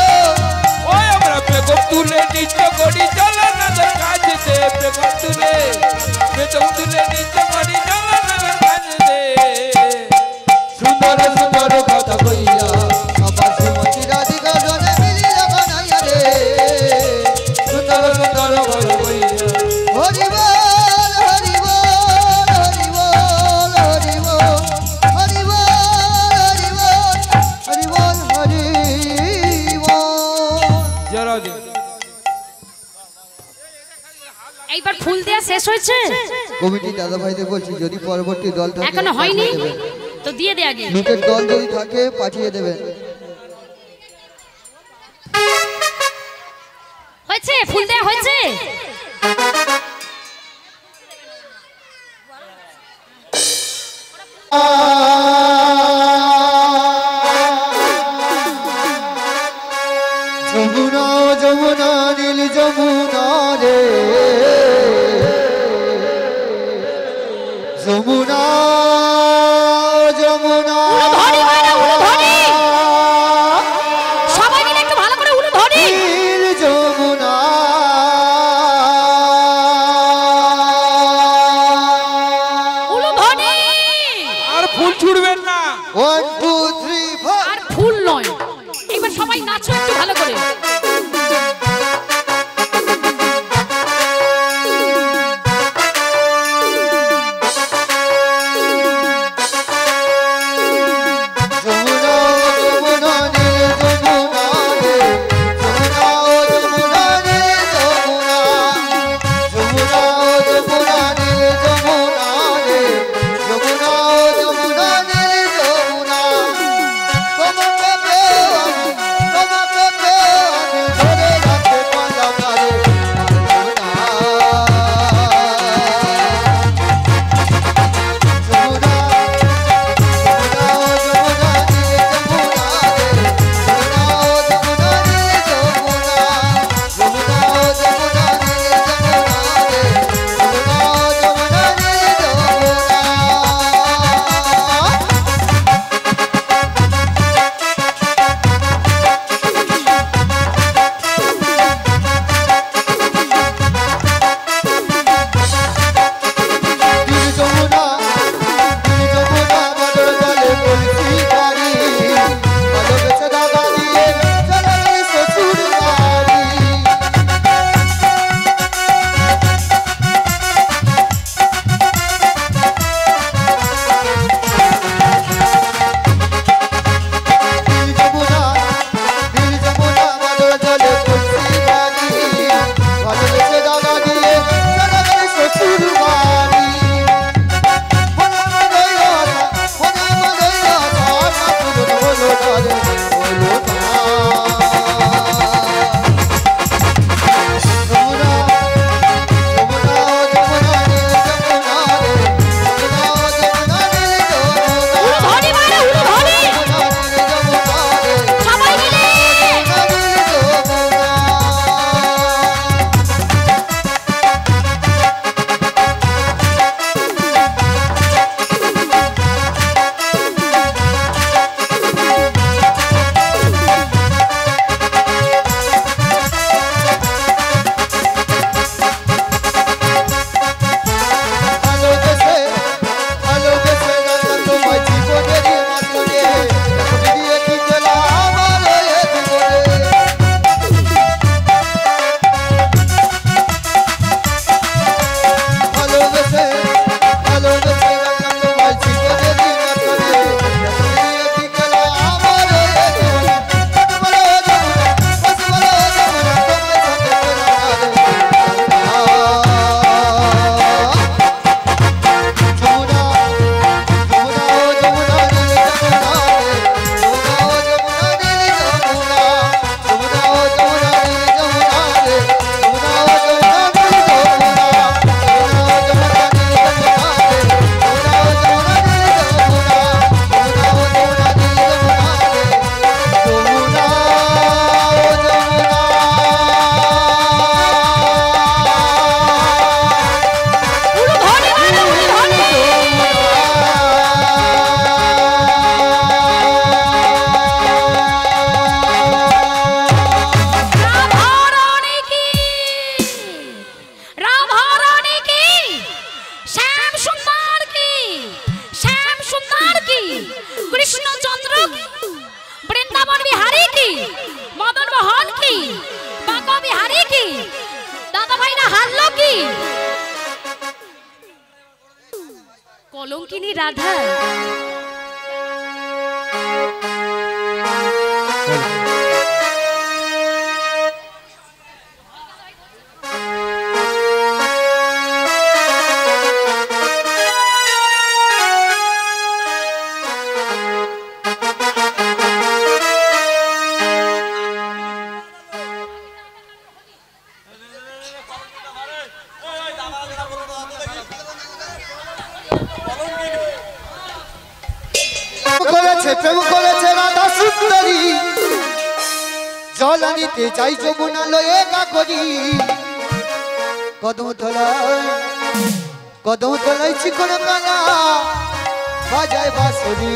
ওই আমরা মেকআপ তুলে নৃত্য করি চলো নানার কাছেতে মেকআপ তুলে নৃত্য করি চলো নানার কাছেতে
সুন্দর সুন্দর কথা কইয়া আমার শ্রীমতী রাধিকা জনে মিলিল কানাইয়া রে সুন্দর সুন্দর কথা কইয়া হরি বল হরি বল হরি বল হরি বল হরি বল হরি বল হরি বল
জরা দে
এইবার ফুল দেয়া শেষ হয়েছে
কমিটি দাদা ভাইদের বলছি যদি পরবর্তী দল থাকে
এখনো হয়নি
পাঠিয়ে দেবেন।
তো দিয়ে দে আগে
লুটের দল যদি থাকে পাঠিয়ে দেবেন
হয়েছে ফুল দেয়া হয়েছে
যমুনা যমুনা নীল যমুনা রে যমুনা যমুনা
উলো ধরি মাইনা উলো ধরি সবাই মিলে একটু ভালো করে উলো ধরি
নীল যমুনা
উলো ধরি
আর ফুল ছুড়বেন না
1 2 3 4
আর ফুল নয় এবার সবাই নাচো একটু ভালো করে
যমুনা যমুনা নীল যমুনা রে যমুনা যমুনা নীল যমুনা যমুনা যমুনা নীল যমুনা রে যমুনা যমুনা নীল যমুনা তোমাকে পেও
কলঙ্কিনী রাধা
প্রেম করেছে রাধা সুন্দরী জল আনিতে যাই যমুনা লয়ে কাকরি কদম তলায় চিকন কানা বাজায় বাঁশরি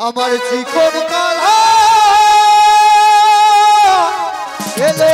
আমার চিকন কালা এলো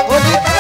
Holy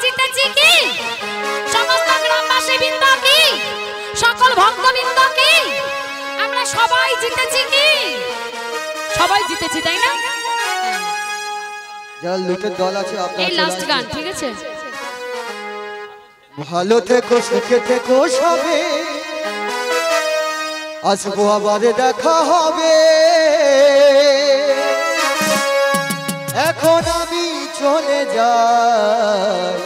জিতেছি কি, সমস্ত গ্রামবাসী বৃন্দ কি, সকল ভক্তবৃন্দ কি, আমরা সবাই জিতেছি কি, সবাই জিতেছি তাই না?
যারা লুটের দল আছে
এই লাস্ট গান, ঠিক আছে?
ভালো থেকো, সুখে থেকো সবে, আসবো আবার দেখা হবে। এখন আমি চলে যাই,